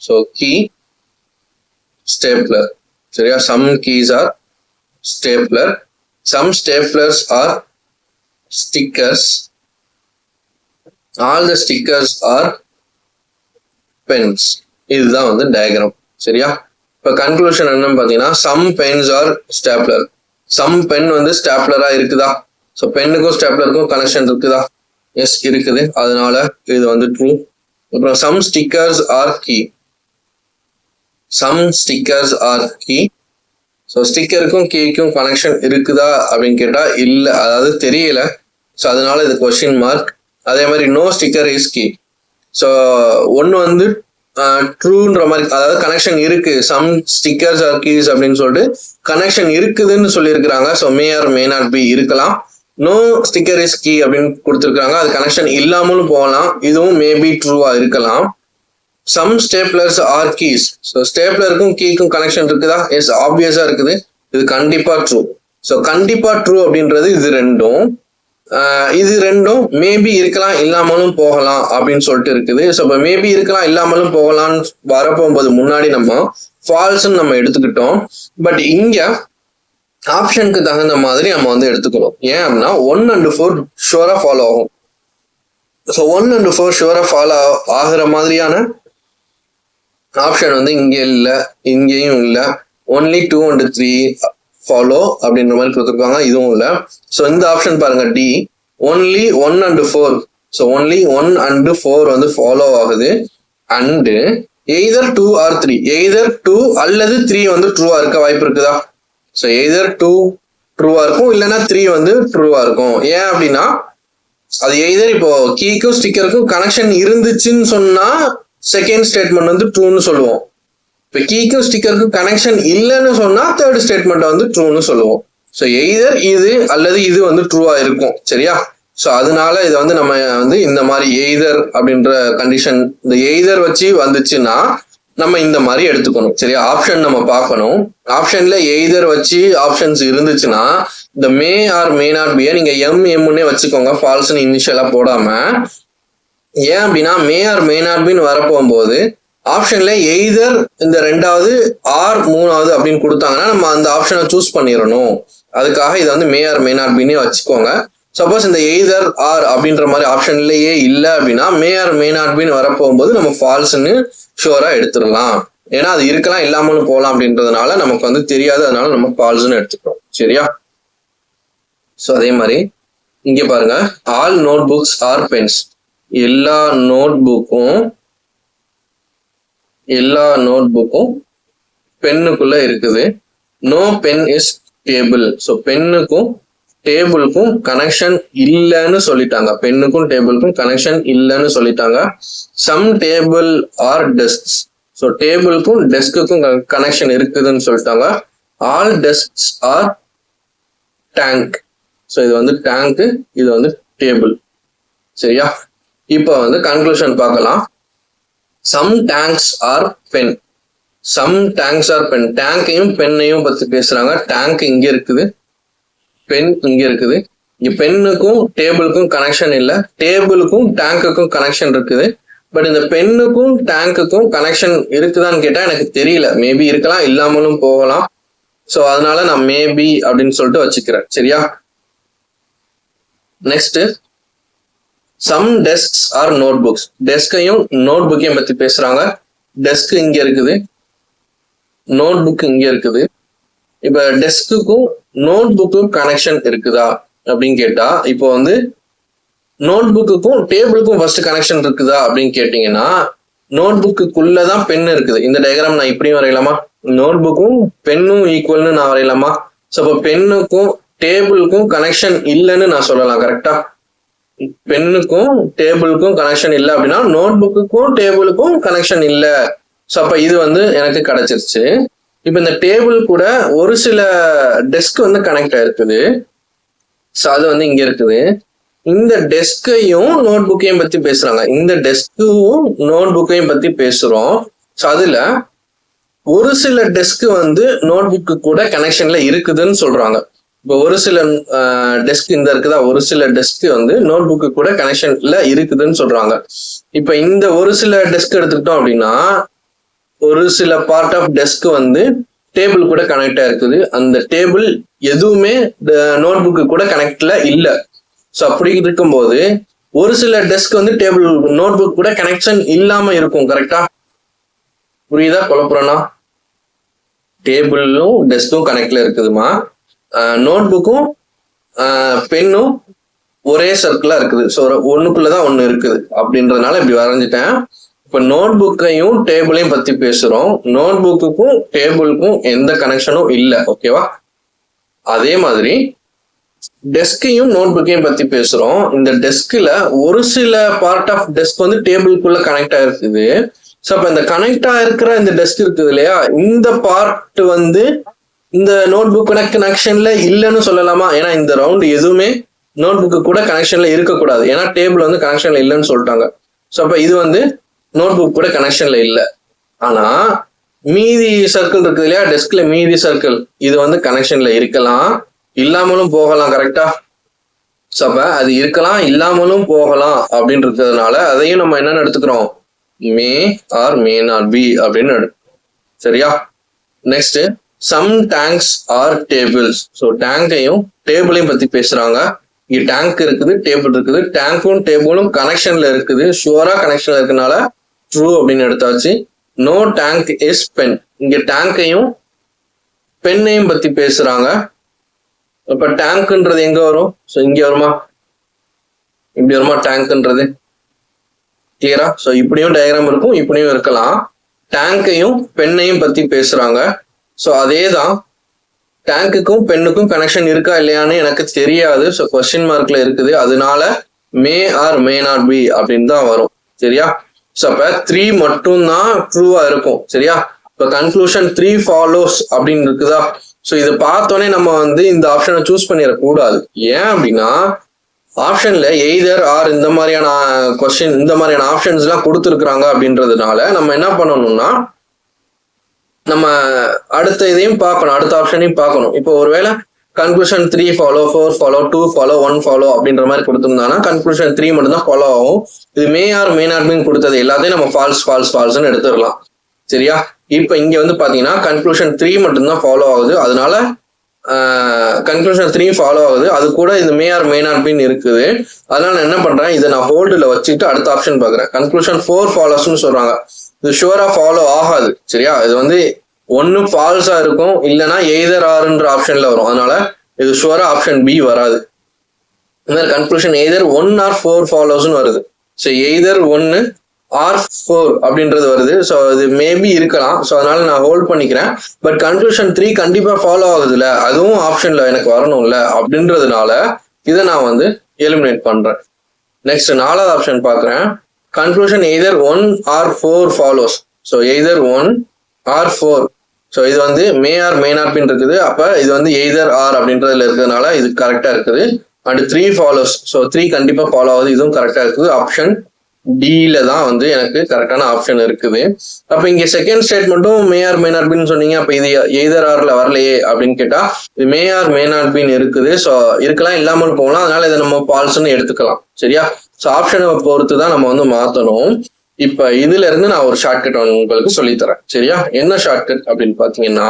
So key, stapler. சரியா? Some keys are stapler. Some staplers are stickers. All the stickers are pens. இதுதான் வந்து டயக்ராம். சரியா? இப்ப கன்க்ளூஷன் என்னன்னு பாத்தீங்கன்னா some pens are stapler. Some pen வந்து ஸ்டாப்லரா இருக்குதா? ஸோ பென்னுக்கும் ஸ்டேப்லருக்கும் கனெக்ஷன் இருக்குதா? எஸ் இருக்குது, அதனால இது வந்து ட்ரூ. அப்புறம் some stickers are key. Some stickers are key. So ஸ்டிக்கருக்கும் கீக்கும் கனெக்ஷன் இருக்குதா அப்படின்னு கேட்டா இல்லை, அதாவது தெரியல. ஸோ அதனால இது கொஸ்டின் மார்க். அதே மாதிரி no sticker is key. So ஒன்று வந்து ட்ரூன்ற மாதிரி, அதாவது கனெக்ஷன் இருக்கு, சம் ஸ்டிக்கர்ஸ் ஆர் கீஸ் அப்படின்னு சொல்லிட்டு கனெக்ஷன் இருக்குதுன்னு சொல்லியிருக்கிறாங்க. So may or may not B இருக்கலாம். நோ ஸ்டிக்கர் இஸ் கீ அப்படின்னு கொடுத்துருக்காங்க, அது கனெக்ஷன் இல்லாமலும் போகலாம், இதுவும் மேபி ட்ரூவா இருக்கலாம். Some staplers are keys. So ஸ்டேப்லருக்கும் கீக்கும் கனெக்ஷன் இருக்குதா? எஸ், ஆப்வியஸா இருக்குது, இது கண்டிப்பா ட்ரூ. ஸோ கண்டிப்பா ட்ரூ அப்படின்றது இது ரெண்டும். இது ரெண்டும் மேபி இருக்கலாம் இல்லாமலும் போகலாம் அப்படின்னு சொல்லிட்டு இருக்குது. ஸோ இப்போ மேபி இருக்கலாம் இல்லாமலும் போகலாம்னு வரப்போகும்போது முன்னாடி நம்ம ஃபால்ஸ்ன்னு நம்ம எடுத்துக்கிட்டோம். பட் இங்க ஆப்ஷனுக்கு தகுந்த மாதிரி நம்ம வந்து எடுத்துக்கணும். ஏன் அப்படின்னா 1 and 4 ஷுவரா ஃபாலோ ஆகும். ஸோ 1 and 4 ஷுவரா ஃபாலோ ஆகுற மாதிரியான ஆப்ஷன் வந்து இங்க இல்லை, இங்கேயும் இல்லை. ஒன்லி 2 and 3 ஃபாலோ அப்படின்ற மாதிரி கொடுத்துருக்காங்க, இதுவும் இல்லை. ஸோ இந்த ஆப்ஷன் பாருங்க, D, only 1 and 4. So only 1 and 4 வந்து ஃபாலோ ஆகுது. அண்டு எய்தர் 2 or 3, எய்தர் 2 அல்லது 3 வந்து ட்ரூவா இருக்க வாய்ப்பு இருக்குதா? ஸோ எய்தர் 2 ட்ரூவா இருக்கும், இல்லைன்னா 3 வந்து ட்ரூவா இருக்கும். ஏன் அப்படின்னா அது எய்தர் இப்போ கீக்கும் ஸ்டிக்கருக்கும் கனெக்ஷன் இருந்துச்சுன்னு சொன்னா செகண்ட் ஸ்டேட்மெண்ட் வந்து ட்ரூன்னு சொல்லுவோம். இப்போ கீக்கும் ஸ்டிக்கருக்கும் கனெக்ஷன் இல்லைன்னு சொன்னா தேர்ட் ஸ்டேட்மெண்ட் வந்து ட்ரூன்னு சொல்லுவோம். ஸோ எய்தர் இது அல்லது இது வந்து ட்ரூவா இருக்கும், சரியா? ஸோ அதனால இதை வந்து நம்ம வந்து இந்த மாதிரி எய்தர் அப்படின்ற கண்டிஷன், இந்த எய்தர் வச்சு வந்துச்சுன்னா நம்ம இந்த மாதிரி எடுத்துக்கணும், சரியா? ஆப்ஷன் நம்ம பார்க்கணும். ஆப்ஷன்ல எய்தர் வச்சு ஆப்ஷன்ஸ் இருந்துச்சுன்னா இந்த மே ஆர் மே நாட் பியை நீங்க எம்னே வச்சுக்கோங்க, ஃபால்ஸ்ன்னு இனிஷியலா போடாம. ஏன் அப்படின்னா மே ஆர் மே நாட் பின்னு வரப்போகும்போது ஆப்ஷன்ல எய்தர் இந்த ரெண்டாவது ஆர் மூணாவது அப்படின்னு கொடுத்தாங்கன்னா நம்ம அந்த ஆப்ஷனை சூஸ் பண்ணிடணும். அதுக்காக இதை வந்து மே ஆர் மே நாட் பின்னே வச்சுக்கோங்க. சப்போஸ் இந்த எய்தர் ஆர் அப்படின்ற மாதிரி ஆப்ஷன்லயே இல்லை அப்படின்னா மே ஆர் மே நாட் பின்னு வரப்போகும்போது நம்ம ஃபால்ஸ்ன்னு ஷுவரா எடுத்துடலாம். ஏன்னா அது இருக்கலாம் இல்லாமலும் போகலாம் அப்படின்றதுனால நமக்கு வந்து தெரியாது, அதனால நம்ம ஃபால்ஸ்ன்னு எடுத்துக்கிறோம், சரியா? ஸோ அதே மாதிரி இங்க பாருங்க, all notebooks are pens. எல்லா நோட் புக்கும் பென்னுக்குள்ள இருக்குது. No pen is table. So பென்னுக்கும் டேபிளுக்கும் கனெக்ஷன் இல்லைன்னு சொல்லிட்டாங்க. பென்னுக்கும் டேபிளுக்கும் கனெக்ஷன் இல்லைன்னு சொல்லிட்டாங்க. Some table are desks. So டேபிளுக்கும் டெஸ்க்குக்கும் கனெக்ஷன் இருக்குதுன்னு சொல்லிட்டாங்க. All desks are tank. So இது வந்து டேங்க், இது வந்து டேபிள், சரியா? இப்போ வந்து கன்க்ளூஷன் பார்க்கலாம். Some tanks are pen. Some tanks are pen. டேங்கையும் பென்னையும் பத்தி பேசுறாங்க. டேங்க் இங்க இருக்குது, பென் இங்க இருக்குது. இங்க பென்னுக்கும் டேபிளுக்கும் கனெக்ஷன் இல்லை, டேபிளுக்கும் டேங்குக்கும் கனெக்ஷன் இருக்குது. பட் இந்த பென்னுக்கும் டேங்குக்கும் கனெக்ஷன் இருக்குதான்னு கேட்டா எனக்கு தெரியல. மேபி இருக்கலாம் இல்லாமலும் போகலாம். ஸோ அதனால நான் மேபி அப்படின்னு சொல்லிட்டு வச்சுக்கிறேன், சரியா? Next, some desks are note books. டெஸ்கையும் நோட் புக்கையும் பத்தி பேசுறாங்க. டெஸ்க் இங்க இருக்குது, நோட் புக் இங்க இருக்குது. இப்ப டெஸ்க்குக்கும் நோட் புக்கும் கனெக்ஷன் இருக்குதா அப்படின்னு கேட்டா, இப்போ வந்து நோட் புக்குக்கும் டேபிளுக்கும் ஃபர்ஸ்ட் கனெக்ஷன் இருக்குதா அப்படின்னு கேட்டீங்கன்னா, நோட் புக்குள்ளதான் பென் இருக்குது. இந்த டயக்ராம் நான் இப்படியும் வரையலாமா? நோட் புக்கும் பென்னும் ஈக்குவல்னு நான் வரையலாமா? ஸோ இப்போ பென்னுக்கும் டேபிளுக்கும் கனெக்ஷன் இல்லைன்னு நான் சொல்லலாம், கரெக்டா? பென்னுக்கும் டேபிளுக்கும் கனெக்ஷன் இல்லை அப்படின்னா நோட் புக்குக்கும் டேபிளுக்கும் கனெக்ஷன் இல்லை. ஸோ அப்ப இது வந்து எனக்கு கிடைச்சிருச்சு. இப்ப இந்த டேபிள் கூட ஒரு சில டெஸ்க் வந்து கனெக்ட் ஆயிருக்குது. ஸோ அது வந்து இங்க இருக்குது. இந்த டெஸ்கையும் நோட் புக்கையும் பத்தி பேசுறாங்க. இந்த டெஸ்க்கும் நோட் புக்கையும் பத்தி பேசுறோம். ஸோ அதுல ஒரு சில டெஸ்க் வந்து நோட் புக்கு கூட கனெக்ஷன்ல இருக்குதுன்னு சொல்றாங்க. இப்போ ஒரு சில டெஸ்க் இந்த இருக்குதா, ஒரு சில டெஸ்க் வந்து நோட் புக்கு கூட கனெக்ஷன்ல இருக்குதுன்னு சொல்றாங்க. இப்ப இந்த ஒரு சில டெஸ்க் எடுத்துக்கிட்டோம் அப்படின்னா, ஒரு சில பார்ட் ஆஃப் டெஸ்க் வந்து டேபிள் கூட கனெக்ட் ஆயிருக்குது. அந்த டேபிள் எதுவுமே நோட் புக்கு கூட கனெக்ட்ல இல்லை. ஸோ அப்படி இருக்கும்போது ஒரு சில டெஸ்க் வந்து டேபிள் நோட் புக் கூட கனெக்ஷன் இல்லாம இருக்கும், கரெக்டா? புரியுதா குழப்பறனா? டேபிளும் டெஸ்க்கும் கனெக்ட்ல இருக்குதுமா, நோட் புக்கும் பெண்ணும் ஒரே சர்க்கிளா இருக்குது. ஸோ ஒண்ணுக்குள்ளதான் ஒண்ணு இருக்குது அப்படின்றதுனால இப்படி வரைஞ்சிட்டேன். இப்ப நோட் புக்கையும் டேபிளையும் பத்தி பேசுறோம். நோட் புக்குக்கும் டேபிளுக்கும் எந்த கனெக்ஷனும் இல்லை. ஓகேவா? அதே மாதிரி டெஸ்கையும் நோட் புக்கையும் பத்தி பேசுறோம். இந்த டெஸ்க்ல ஒரு சில பார்ட் ஆஃப் டெஸ்க் வந்து டேபிளுக்குள்ள கனெக்ட் ஆயிருக்குது. ஸோ அப்ப இந்த கனெக்ட் ஆயிருக்கிற இந்த டெஸ்க் இருக்குது இல்லையா, இந்த பார்ட் வந்து இந்த நோட் புக் கனெக்ஷன்ல இல்லைன்னு சொல்லலாமா? ஏன்னா இந்த ரவுண்ட் எதுவுமே நோட் புக்கு கூட கனெக்ஷன்ல இருக்கக்கூடாது. ஏன்னா டேபிள் வந்து கனெக்ஷன்ல இல்லைன்னு சொல்லிட்டாங்க. ஸோ அப்ப இது வந்து நோட் புக் கூட கனெக்ஷன்ல இல்லை. ஆனா மீதி சர்க்கிள் இருக்குது இல்லையா, டெஸ்க்ல மீதி சர்க்கிள், இது வந்து கனெக்ஷன்ல இருக்கலாம், இல்லாமலும் போகலாம். கரெக்டா? ஸோ அப்ப அது இருக்கலாம், இல்லாமலும் போகலாம் அப்படின்னு இருக்கிறதுனால அதையும் நம்ம என்னன்னு எடுத்துக்கிறோம், may or may not be அப்படின்னு சரியா? Next, some tanks are tables. So டேங்கையும் டேபிளையும் பத்தி பேசுறாங்க. இங்க டேங்க் இருக்குது, டேபிள் இருக்குது. டேங்க்கும் டேபிளும் கனெக்ஷன்ல இருக்குது, ஷுவரா கனெக்ஷன்ல இருக்கனால ட்ரூ அப்படின்னு எடுத்தாச்சு. No tank is pen. இங்க டேங்கையும் பெண்ணையும் பத்தி பேசுறாங்க. இப்ப டேங்க்ன்றது எங்க வரும்? ஸோ இங்க வருமா, இப்படி வருமா டேங்க்ன்றது? கிளியரா? ஸோ இப்படியும் டயக்ராம் இருக்கும், இப்படியும் இருக்கலாம். டேங்கையும் பெண்ணையும் பத்தி பேசுறாங்க. ஸோ அதே தான், டேங்குக்கும் பெண்ணுக்கும் கனெக்ஷன் இருக்கா இல்லையான்னு எனக்கு தெரியாது. ஸோ கொஸ்டின் மார்க்ல இருக்குது, அதனால மே ஆர் மே நாட் பி அப்படின்னு தான் வரும். சரியா? ஸோ அப்ப 3 மட்டும்தான் ட்ரூவா இருக்கும். சரியா? இப்ப கன்க்ளூஷன் 3 ஃபாலோஸ் அப்படின்னு இருக்குதா? ஸோ இதை பார்த்தோன்னே நம்ம வந்து இந்த ஆப்ஷனை சூஸ் பண்ணிடக்கூடாது. ஏன் அப்படின்னா ஆப்ஷன்ல எய்தர் ஆர் இந்த மாதிரியான கொஸ்டின், இந்த மாதிரியான ஆப்ஷன்ஸ் எல்லாம் கொடுத்துருக்குறாங்க அப்படின்றதுனால நம்ம என்ன பண்ணணும்னா நம்ம அடுத்த இதையும் பார்க்கணும், அடுத்த ஆப்ஷனையும் பார்க்கணும். இப்போ ஒருவேளை conclusion 3 follow, 4 follow, 2 follow, 1 follow அப்படின்ற மாதிரி கொடுத்துருந்தாங்கன்னா கன்க்ளூஷன் 3 மட்டும் தான் ஃபாலோ ஆகும். இது மே ஆர் மே நாட் பின்னு கொடுத்தது எல்லாத்தையும் நம்ம ஃபால்ஸ் ஃபால்ஸ் ஃபால்ஸ்ன்னு எடுத்துடலாம். சரியா? இப்ப இங்க வந்து பாத்தீங்கன்னா கன்க்ளூஷன் 3 மட்டும்தான் ஃபாலோ ஆகுது. அதனால கன்க்ளூஷன் 3 ஃபாலோ ஆகுது, அது கூட இது மே ஆர் மே நாட் பின்னு இருக்குது. அதனால நான் என்ன பண்றேன், இதை நான் ஹோல்டுல வச்சுட்டு அடுத்த ஆப்ஷன் பாக்குறேன். கன்க்ளூஷன் 4 ஃபாலோஸ்ன்னு சொல்றாங்க. இது ஷுவரா ஃபாலோ ஆகாது. சரியா? இது வந்து ஒன்னு ஃபால்ஸா இருக்கும், இல்லைன்னா எய்தர் ஆர்ன்ற ஆப்ஷன்ல வரும். அதனால இது ஷுவரா ஆப்ஷன் பி வராது. இந்த மாதிரி கன்க்ளூஷன் எய்தர் 1 ஆர் 4 ஃபாலோஸ்ன்னு வருது. ஸோ எய்தர் 1 ஆர் 4 அப்படின்றது வருது. ஸோ இது மேபி இருக்கலாம். ஸோ அதனால நான் ஹோல்ட் பண்ணிக்கிறேன். பட் கன்க்ளூஷன் 3 கண்டிப்பா ஃபாலோ ஆகுதுல்ல, அதுவும் ஆப்ஷன்ல எனக்கு வரணும்ல அப்படின்றதுனால இதை நான் வந்து எலிமினேட் பண்றேன். நெக்ஸ்ட் 4வது ஆப்ஷன் பாக்குறேன். Conclusion either 1 or 4 follows. So either 1 or 4. So இது வந்து மே ஆர் மே நாட் பின் இருக்குது. அப்ப இது வந்து எய்தர் ஆர் அப்படின்றதுல இருக்கிறதுனால இது கரெக்டா இருக்குது. And 3 follows. ஸோ 3 கண்டிப்பா ஃபாலோ ஆகுது, இதுவும் கரெக்டா இருக்குது. ஆப்ஷன் டில தான் வந்து எனக்கு கரெக்டான ஆப்ஷன் இருக்குது. அப்ப இங்க செகண்ட் ஸ்டேட்மெண்ட்டும் மே ஆர் மே நாட் பின்னு சொன்னீங்க. அப்ப இது எய்தர் ஆர்ல வரலையே அப்படின்னு கேட்டா இது மே ஆர் மே நாட் பின் இருக்குது. ஸோ இருக்கலாம், இல்லாமல் போகலாம். அதனால இதை நம்ம ஃபால்ஸ்ன்னு எடுத்துக்கலாம். சரியா? ஸோ ஆப்ஷனை பொறுத்து தான் நம்ம வந்து மாத்தணும். இப்ப இதுல இருந்து நான் ஒரு ஷார்ட்கட் உங்களுக்கு சொல்லித்தரேன். சரியா? என்ன ஷார்ட்கட் அப்படின்னு பாத்தீங்கன்னா,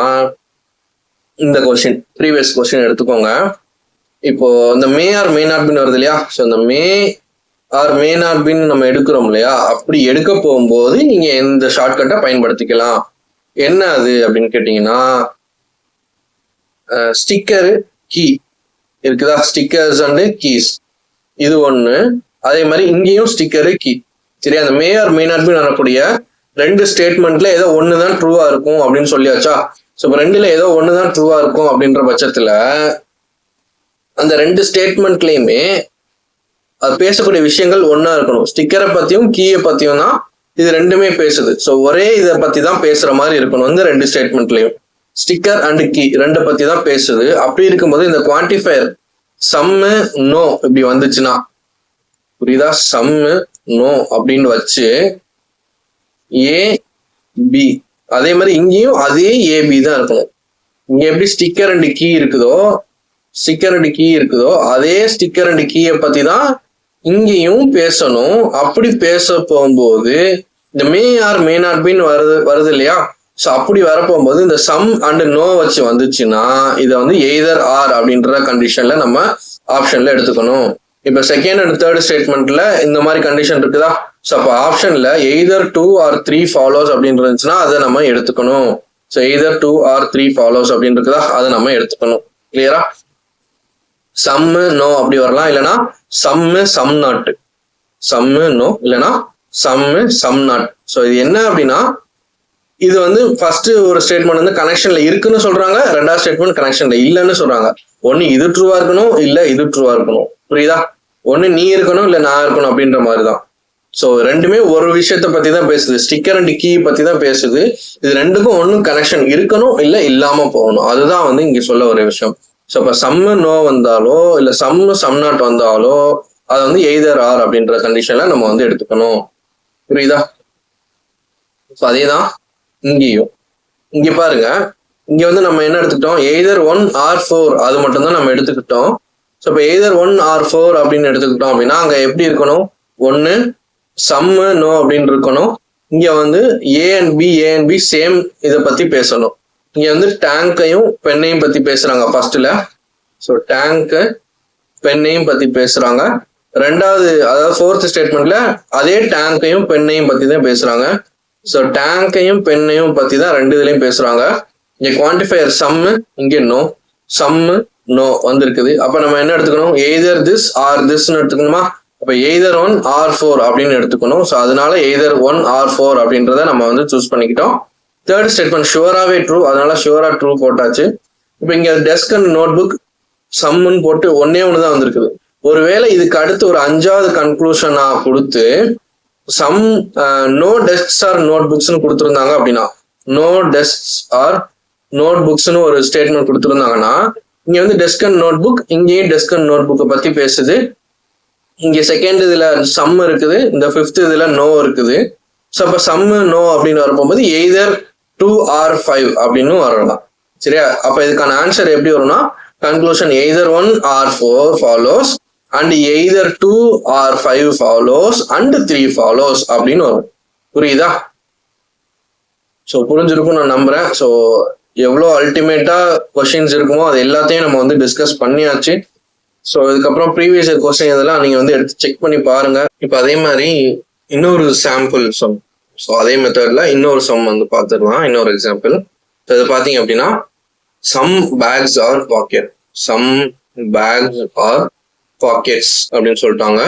இந்த கொஸ்டின் ப்ரீவியஸ் கொஸ்டின் எடுத்துக்கோங்க. இப்போ இந்த மே ஆர் மே நாட் பின் வருது இல்லையா? ஸோ இந்த மே ஆர் மே நாட் பின் நம்ம எடுக்கிறோம் இல்லையா? அப்படி எடுக்க போகும்போது நீங்க இந்த ஷார்ட்கட்டை பயன்படுத்திக்கலாம். என்ன அது அப்படின்னு கேட்டீங்கன்னா, ஸ்டிக்கரு கீ இருக்குதா? ஸ்டிக்கர்ஸ் அண்ட் கீஸ் இது ஒண்ணு. அதே மாதிரி இங்கேயும் ஸ்டிக்கரு கீ. சரியா? அந்த மே ஆர் மே நாட் பின் வரக்கூடிய 2 ஸ்டேட்மெண்ட்ல ஏதோ ஒண்ணுதான் ட்ரூவா இருக்கும் அப்படின்னு சொல்லியாச்சா? ஸோ இப்போ 2ல ஏதோ ஒண்ணுதான் ட்ரூவா இருக்கும் அப்படின்ற பட்சத்துல அந்த 2 ஸ்டேட்மெண்ட்லயுமே அது பேசக்கூடிய விஷயங்கள் ஒன்னா இருக்கணும். ஸ்டிக்கரை பத்தியும் கீயை பத்தியும் தான் இது ரெண்டுமே பேசுது. ஸோ ஒரே இதை பத்தி தான் பேசுற மாதிரி இருக்கணும். இந்த 2 ஸ்டேட்மெண்ட்லயும் ஸ்டிக்கர் அண்ட் கீ 2 பத்தி தான் பேசுது. அப்படி இருக்கும்போது இந்த குவான்டிஃபயர் சம்மு நோ இப்படி வந்துச்சுன்னா, புரியுதா? சம்மு நோ அப்படின்னு வச்சு ஏ பி, அதே மாதிரி இங்கேயும் அதே ஏபி தான் இருக்கணும். இங்க எப்படி ஸ்டிக்கர் அண்ட் கீ இருக்குதோ, அதே ஸ்டிக்கர் அண்ட் கீயை பத்தி தான் இங்கேயும் பேசணும். அப்படி பேச போகும்போது இந்த மே ஆர் மே நாட் பின் வருது இல்லையா? ஸோ அப்படி வரப்போகும்போது இந்த சம் அண்ட் நோ வச்சு வந்துச்சுன்னா இதை வந்து எய்தர் ஆர் அப்படின்ற கண்டிஷன்ல நம்ம ஆப்ஷன்ல எடுத்துக்கணும். இப்ப செகண்ட் அண்ட் தேர்ட் ஸ்டேட்மெண்ட்ல இந்த மாதிரி கண்டிஷன் இருக்குதா? ஸோ அப்போ ஆப்ஷன்ல எய்தர் 2 ஆர் 3 ஃபாலோஸ் அப்படின்னு இருந்துச்சுன்னா அதை நம்ம எடுத்துக்கணும். ஸோ எய்தர் 2 ஆர் 3 ஃபாலோஸ் அப்படின்னு இருக்குதா, அதை நம்ம எடுத்துக்கணும். கிளியரா? சம்மு நோ அப்படி வரலாம், இல்லைன்னா சம்மு சம் நாட், சம்மு நோ இல்லைன்னா சம்மு சம் நாட். ஸோ இது என்ன அப்படின்னா, இது வந்து ஃபர்ஸ்ட் ஒரு ஸ்டேட்மெண்ட் வந்து கனெக்ஷன்ல இருக்குன்னு சொல்றாங்க, ரெண்டாவது ஸ்டேட்மெண்ட் கனெக்ஷன்ல இல்லைன்னு சொல்றாங்க. ஒன்னு இது ட்ரூவா இருக்கணும், இல்ல இது ட்ரூவா இருக்கணும். புரியுதா? ஒன்னு நீ இருக்கணும், இல்ல நான் இருக்கணும் அப்படின்ற மாதிரிதான். ஸோ ரெண்டுமே ஒரு விஷயத்த பத்தி தான் பேசுது, ஸ்டிக்கர் அண்ட் கீ பத்தி தான் பேசுது. இது ரெண்டுக்கும் ஒன்னும் கனெக்ஷன் இருக்கணும், இல்ல இல்லாம போகணும். அதுதான் வந்து இங்க சொல்ல ஒரு விஷயம். ஸோ இப்ப சம்மு நோ வந்தாலோ இல்ல சம்மு சம் நாட் வந்தாலோ அதை வந்து எய்தர் ஆர் அப்படின்ற கண்டிஷன்ல நம்ம வந்து எடுத்துக்கணும். புரியுதா? அதேதான் இங்கேயும். இங்க பாருங்க, இங்க வந்து நம்ம என்ன எடுத்துக்கிட்டோம், எய்தர் 1 or 4 அது மட்டும் தான் நம்ம எடுத்துக்கிட்டோம். ஸோ இப்போ எய்தர் 1 or 4 அப்படின்னு எடுத்துக்கிட்டோம் அப்படின்னா அங்க எப்படி இருக்கணும், ஒன்னு சம்மு நோ அப்படின்னு இருக்கணும். இங்க வந்து ஏ அண்ட் பி சேம் இதை பத்தி பேசணும். இங்க வந்து டேங்கையும் பெண்ணையும் பத்தி பேசுறாங்க ஃபர்ஸ்ட்ல. ஸோ டேங்க் பெண்ணையும் பத்தி பேசுறாங்க. ரெண்டாவது அதாவது ஃபோர்த் ஸ்டேட்மெண்ட்ல அதே டேங்கையும் பெண்ணையும் பத்தி தான் பேசுறாங்க. ஸோ டேங்கையும் பெண்ணையும் பத்தி தான் ரெண்டு இதுலையும் பேசுறாங்க. இங்க குவான்டிஃபையர் சம்மு, இங்க நோ, சம்மு நோ வந்திருக்குது. அப்ப நம்ம என்ன எடுத்துக்கணும், எய்தர் திஸ் ஆர் திஸ்ன்னு எடுத்துக்கணுமா? அப்ப எய்தர் 1 or 4 அப்படின்னு எடுத்துக்கணும். ஸோ அதனால எய்தர் 1 or 4 அப்படின்றத நம்ம வந்து சூஸ் பண்ணிக்கிட்டோம். தேர்ட் ஸ்டேட்மெண்ட் ஷுவராகவே ட்ரூ, அதனால ஷுவரா ட்ரூ போட்டாச்சு. இப்போ இங்க டெஸ்க் அண்ட் நோட் புக் சம்முன்னு போட்டு ஒன்னே ஒன்று தான் வந்திருக்குது. ஒருவேளை இதுக்கு அடுத்து ஒரு 5வது கன்க்ளூஷனா கொடுத்து some no desks are note புக்ஸ்ன்னு கொடுத்துருந்தாங்க அப்படின்னா, நோ டெஸ்க்ஸ் ஆர் நோட் புக்ஸ்ன்னு ஒரு ஸ்டேட்மெண்ட் கொடுத்துருந்தாங்கன்னா, இங்க வந்து டெஸ்க் அண்ட் நோட் புக், இங்கேயும் டெஸ்க் அண்ட் நோட் புக்கை பத்தி பேசுது. இங்க செகண்ட் இதுல சம் இருக்குது, இந்த ஃபிஃப்த் இதுல நோ இருக்குது. ஸோ அப்ப சம்மு நோ அப்படின்னு வரப்போகும்போது எய்தர் 2 or 5 அப்படின்னு வரலாம். சரியா? அப்ப இதுக்கான ஆன்சர் எப்படி வரும்னா, conclusion either 1 or 4 follows and either 2 or 5 follows and 3 follows அப்படின்னு வரும். புரியுதா? ஸோ புரிஞ்சிருக்கும் நான் நம்புறேன். ஸோ எவ்வளோ அல்டிமேட்டா கொஸ்டின்ஸ் இருக்குமோ அது எல்லாத்தையும் நம்ம வந்து டிஸ்கஸ் பண்ணியாச்சு. ஸோ இதுக்கப்புறம் ப்ரீவியஸ் இயர் கொஸ்டின் இதெல்லாம் நீங்க வந்து எடுத்து செக் பண்ணி பாருங்க. இப்போ அதே மாதிரி இன்னொரு சாம்பிள் சம், ஸோ அதே மெத்தட்ல இன்னொரு சம் வந்து பார்த்துடலாம். இன்னொரு எக்ஸாம்பிள். ஸோ இது பார்த்தீங்க அப்படின்னா, some bags are pocket, some bags are pockets அப்படின்னு சொல்லிட்டாங்க.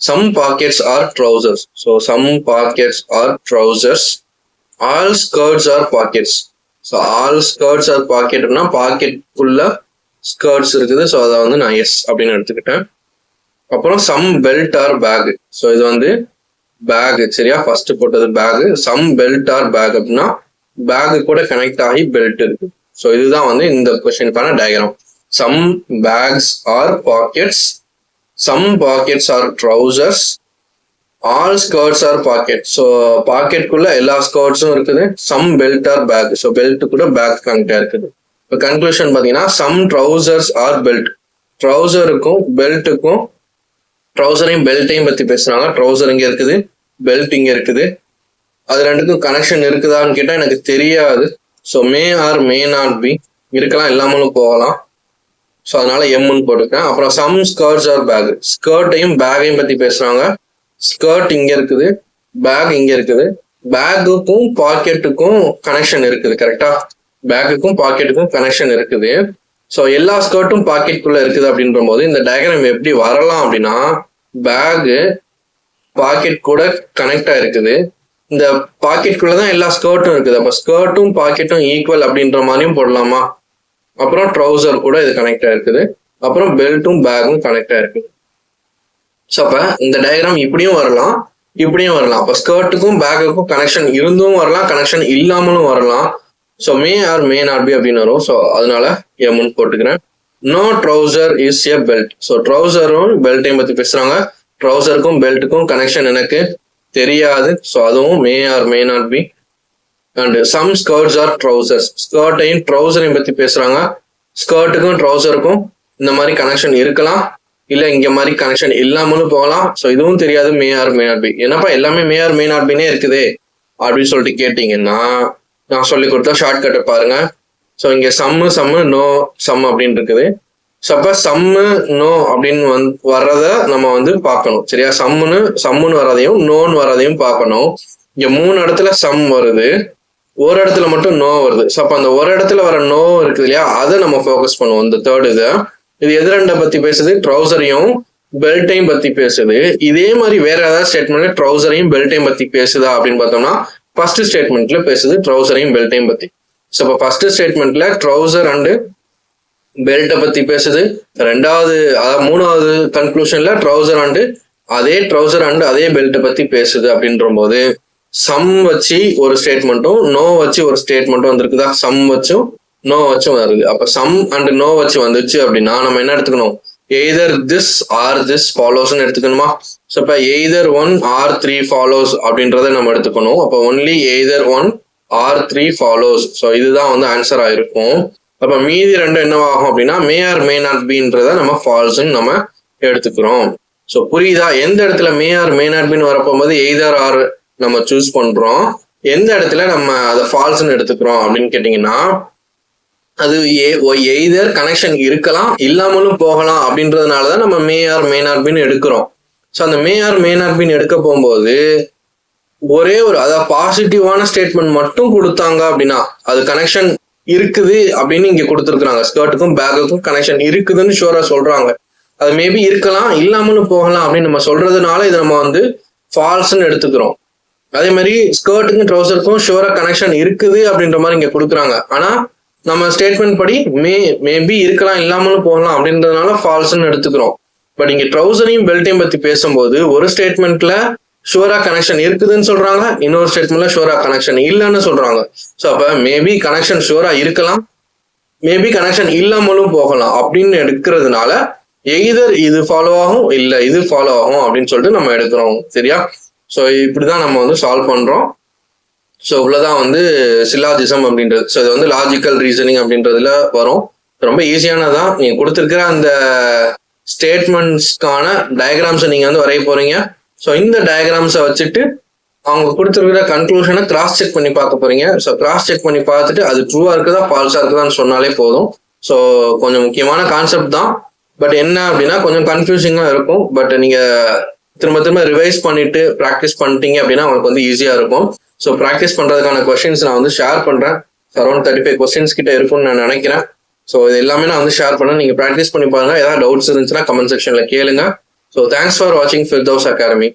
Some pockets are trousers, so some pockets are trousers. All skirts are pockets, so all skirts are பாக்கெட்னா பாக்கெட்டுக்குள்ள ஸ்கர்ட்ஸ் இருக்குது. ஸோ அதை வந்து நான் எஸ் அப்படின்னு எடுத்துக்கிட்டேன். அப்புறம் some belt are bag, so இது வந்து பேக். சரியா? ஃபர்ஸ்ட் போட்டது bag. Some belt are bag அப்படின்னா பேக் கூட கனெக்ட் ஆகி பெல்ட் இருக்கு. ஸோ இதுதான் வந்து இந்த கொஸ்டினுக்கான diagram. Some bags are pockets, some pockets are trousers, all skirts are pocket. So பாக்கெட்டுக்குள்ள எல்லா ஸ்கர்ட்ஸும் இருக்குது. Some belt are bag, so belt கூட பேக் கனெக்டா இருக்குது. இப்போ கன்க்ளூஷன் பார்த்தீங்கன்னா, சம் ட்ரௌசர்ஸ் ஆர் பெல்ட், ட்ரௌசருக்கும் பெல்ட்டுக்கும், ட்ரௌசரையும் பெல்ட்டையும் பத்தி பேசுறாங்க. ட்ரௌசர் இங்க இருக்குது, பெல்ட் இங்க இருக்குது. அது ரெண்டுக்கும் கனெக்ஷன் இருக்குதான்னு கேட்டா எனக்கு தெரியாது. So may or may not B, இருக்கலாம் இல்லாமலும் போகலாம். ஸோ அதனால எம்னு போட்டிருக்கேன். அப்புறம் சம் ஸ்கர்ட்ஸ் ஆர் பேக், ஸ்கர்ட்டையும் பேக்கையும் பத்தி பேசுறாங்க. ஸ்கர்ட் இங்க இருக்குது, பேக் இங்க இருக்குது. பேக்குக்கும் பாக்கெட்டுக்கும் கனெக்ஷன் இருக்குது. கரெக்டா? பேக்குக்கும் பாக்கெட்டுக்கும் கனெக்ஷன் இருக்குது. ஸோ எல்லா ஸ்கர்ட்டும் பாக்கெட்டுக்குள்ள இருக்குது அப்படின்ற போது இந்த டயக்ராம் எப்படி வரலாம் அப்படின்னா, பேகு பாக்கெட் கூட கனெக்ட் ஆயிருக்குது. இந்த பாக்கெட்டுக்குள்ளதான் எல்லா ஸ்கர்ட்டும் இருக்குது. அப்ப ஸ்கர்ட்டும் பாக்கெட்டும் ஈக்குவல் அப்படின்ற மாதிரியும் போடலாமா? அப்புறம் ட்ரௌசர் கூட இது கனெக்ட் ஆயிருக்குது. அப்புறம் பெல்ட்டும் பேக்கும் கனெக்ட் ஆயிருக்குது. ஸோ அப்ப இந்த டயக்ராம் இப்படியும் வரலாம், இப்படியும் வரலாம். அப்ப ஸ்கர்ட்டுக்கும் பேக்குக்கும் கனெக்ஷன் இருந்தும் வரலாம், கனெக்ஷன் இல்லாமலும் வரலாம். So may or may not be அப்படின்னு வரும். ஸோ அதனால எம்னு போட்டுக்கிறேன். No trouser is a belt, so ட்ரௌசரும் பெல்ட்டையும் பத்தி பேசுறாங்க. ட்ரௌசருக்கும் பெல்ட்டுக்கும் கனெக்ஷன் எனக்கு தெரியாது. ஸோ அதுவும் may or may not be. And some skirts are trousers, ஸ்கர்ட்டையும் ட்ரௌசரையும் பத்தி பேசுறாங்க. ஸ்கர்ட்டுக்கும் ட்ரௌசருக்கும் இந்த மாதிரி கனெக்ஷன் இருக்கலாம், இல்ல இங்க மாதிரி கனெக்ஷன் இல்லாமலும் போகலாம். ஸோ இதுவும் தெரியாது, மே ஆர் மே நாட் பி. என்னப்பா எல்லாமே மே ஆர் மே நாட் பின்னே இருக்குதே அப்படின்னு சொல்லிட்டு கேட்டீங்கன்னா, நான் சொல்லி கொடுத்தா ஷார்ட்கட்டை பாருங்க. ஸோ இங்க சம்மு நோ சம் அப்படின்னு இருக்குது. ஸோ அப்ப சம்மு நோ அப்படின்னு வர்றத நம்ம வந்து பார்க்கணும். சரியா? சம்முன்னு வர்றதையும் நோன்னு வர்றதையும் பார்க்கணும். இங்க 3 இடத்துல சம் வருது, ஒரு இடத்துல மட்டும் நோ வருது. ஸோ அப்ப அந்த ஒரு இடத்துல வர நோ இருக்குது இல்லையா, அதை நம்ம ஃபோக்கஸ் பண்ணுவோம். இந்த தேர்ட் இதை இது எது ரெண்டை பத்தி பேசுது? ட்ரௌசரையும் பெல்ட்டையும் பத்தி பேசுது. இதே மாதிரி வேற ஏதாவது ஸ்டேட்மெண்ட்ல ட்ரௌசரையும் பெல்ட்டையும் பத்தி பேசுதா அப்படின்னு பார்த்தோம்னா ஃபர்ஸ்ட் ஸ்டேட்மெண்ட்ல பேசுது ட்ரௌசரையும் பெல்ட்டையும் பத்தி. ஸோ இப்போ ஃபர்ஸ்ட் ஸ்டேட்மெண்ட்ல ட்ரௌசர் அண்டு பெல்ட்டை பத்தி பேசுது. ரெண்டாவது மூணாவது கன்க்ளூஷன்ல ட்ரௌசர் அண்டு அதே பெல்ட்டை பத்தி பேசுது அப்படின்ற போது சம் வச்சு ஒரு ஸ்டேட்மெண்ட்டும் நோ வச்சு ஒரு ஸ்டேட்மெண்ட்டும் வந்திருக்குதா? சம் வச்சும் நோ வச்சும் வருது. அப்ப சம் அண்ட் நோ வச்சு வந்துச்சு அப்படின்னா நம்ம என்ன எடுத்துக்கணும்? எய்தர் திஸ் ஆர் திஸ் ஃபாலோஸ்ன்னு எடுத்துக்கணுமா? ஸோ இப்போ எய்தர் 1 or 3 ஃபாலோஸ் அப்படின்றத நம்ம எடுத்துக்கணும். அப்போ only either 1 or 3 follows. So இதுதான் வந்து ஆன்சர் ஆயிருக்கும். அப்ப மீதி ரெண்டும் என்னவாகும் அப்படின்னா மே ஆர் மே நாட் பின்றத நம்ம ஃபால்ஸ்ன்னு நம்ம எடுத்துக்கிறோம். ஸோ புரியுதா? எந்த இடத்துல மே ஆர் மே நாட் பின்னு வரப்போகும்போது எய்தர் ஆர் நம்ம சூஸ் பண்றோம், எந்த இடத்துல நம்ம அதை ஃபால்ஸ்ன்னு எடுத்துக்கிறோம் அப்படின்னு கேட்டீங்கன்னா அது எய்தர் கனெக்ஷன் இருக்கலாம் இல்லாமலும் போகலாம் அப்படின்றதுனாலதான் நம்ம மே ஆர் மே நாட் பின்னு எடுக்கிறோம். ஸோ அந்த மே ஆர் மே நாட் பின் எடுக்க போகும்போது ஒரே ஒரு அதாவது பாசிட்டிவான ஸ்டேட்மெண்ட் மட்டும் கொடுத்தாங்க அப்படின்னா அது கனெக்ஷன் இருக்குது அப்படின்னு இங்க கொடுத்துருக்காங்க. ஸ்கர்ட்டுக்கும் பேக்குக்கும் கனெக்ஷன் இருக்குதுன்னு ஷோரா சொல்றாங்க. அது மேபி இருக்கலாம் இல்லாமலும் போகலாம் அப்படின்னு நம்ம சொல்றதுனால இதை நம்ம வந்து ஃபால்ஸ்ன்னு எடுத்துக்கிறோம். அதே மாதிரி ஸ்கர்ட்டுக்கும் ட்ரௌசருக்கும் ஷோரா கனெக்ஷன் இருக்குது அப்படின்ற மாதிரி இங்க கொடுக்குறாங்க. ஆனா நம்ம ஸ்டேட்மெண்ட் படி மேபி இருக்கலாம் இல்லாமலும் போகலாம் அப்படின்றதுனால ஃபால்ஸ்ன்னு எடுத்துக்கிறோம். பட் இங்க ட்ரௌசரையும் பெல்ட்டையும் பத்தி பேசும்போது ஒரு ஸ்டேட்மெண்ட்ல ஷோரா கனெக்ஷன் இருக்குதுன்னு சொல்றாங்க, இன்னொரு ஸ்டேட்மெண்ட்ல ஷோரா கனெக்ஷன் இல்லைன்னு சொல்றாங்க. ஸோ அப்ப மேபி கனெக்ஷன் ஷோரா இருக்கலாம், மேபி கனெக்ஷன் இல்லாமலும் போகலாம் அப்படின்னு எடுக்கிறதுனால எய்தர் இது ஃபாலோ ஆகும் இல்லை இது ஃபாலோ ஆகும் அப்படின்னு சொல்லிட்டு நம்ம எடுக்கிறோம். சரியா? ஸோ இப்படிதான் நம்ம வந்து சால்வ் பண்றோம். ஸோ இவ்வளவுதான் வந்து சில்லாஜிசம் அப்படின்றது. ஸோ இது வந்து லாஜிக்கல் ரீசனிங் அப்படின்றதுல வரும். ரொம்ப ஈஸியானதான். நீங்க கொடுத்துருக்கிற அந்த ஸ்டேட்மெண்ட்ஸ்க்கான டயக்ராம்ஸை நீங்க வந்து வரைய போறீங்க. ஸோ இந்த டயக்ராம்ஸை வச்சுட்டு அவங்க கொடுத்துருக்கிற கன்க்ளூஷனை கிராஸ் செக் பண்ணி பார்க்க போறீங்க. ஸோ கிராஸ் செக் பண்ணி பார்த்துட்டு அது ட்ரூவா இருக்குதா ஃபால்ஸா இருக்குதான்னு சொன்னாலே போதும். ஸோ கொஞ்சம் முக்கியமான கான்செப்ட் தான். பட் என்ன அப்படின்னா கொஞ்சம் கன்ஃபியூசிங்கா இருக்கும். பட் நீங்க திரும்ப திரும்ப ரிவைஸ் பண்ணிட்டு ப்ராக்டிஸ் பண்ணிட்டீங்க அப்படின்னா உங்களுக்கு வந்து ஈஸியா இருக்கும். ஸோ ப்ராக்டிஸ் பண்றதுக்கான கொஸ்டின்ஸ் நான் வந்து ஷேர் பண்றேன். அரௌண்ட் 35 கொஸ்டின்ஸ் கிட்ட இருக்கும்னு நான் நினைக்கிறேன். ஸோ இது எல்லாமே நான் வந்து ஷேர் பண்ணேன். நீங்க ப்ராக்டிஸ் பண்ணி பாருங்க. ஏதாவது டவுட்ஸ் இருந்துச்சுன்னா கமெண்ட் செக்ஷன்ல கேளுங்க. ஸோ தேங்க்ஸ் ஃபார் வாட்சிங் ஃபிர்தௌஸ் அகாடமி.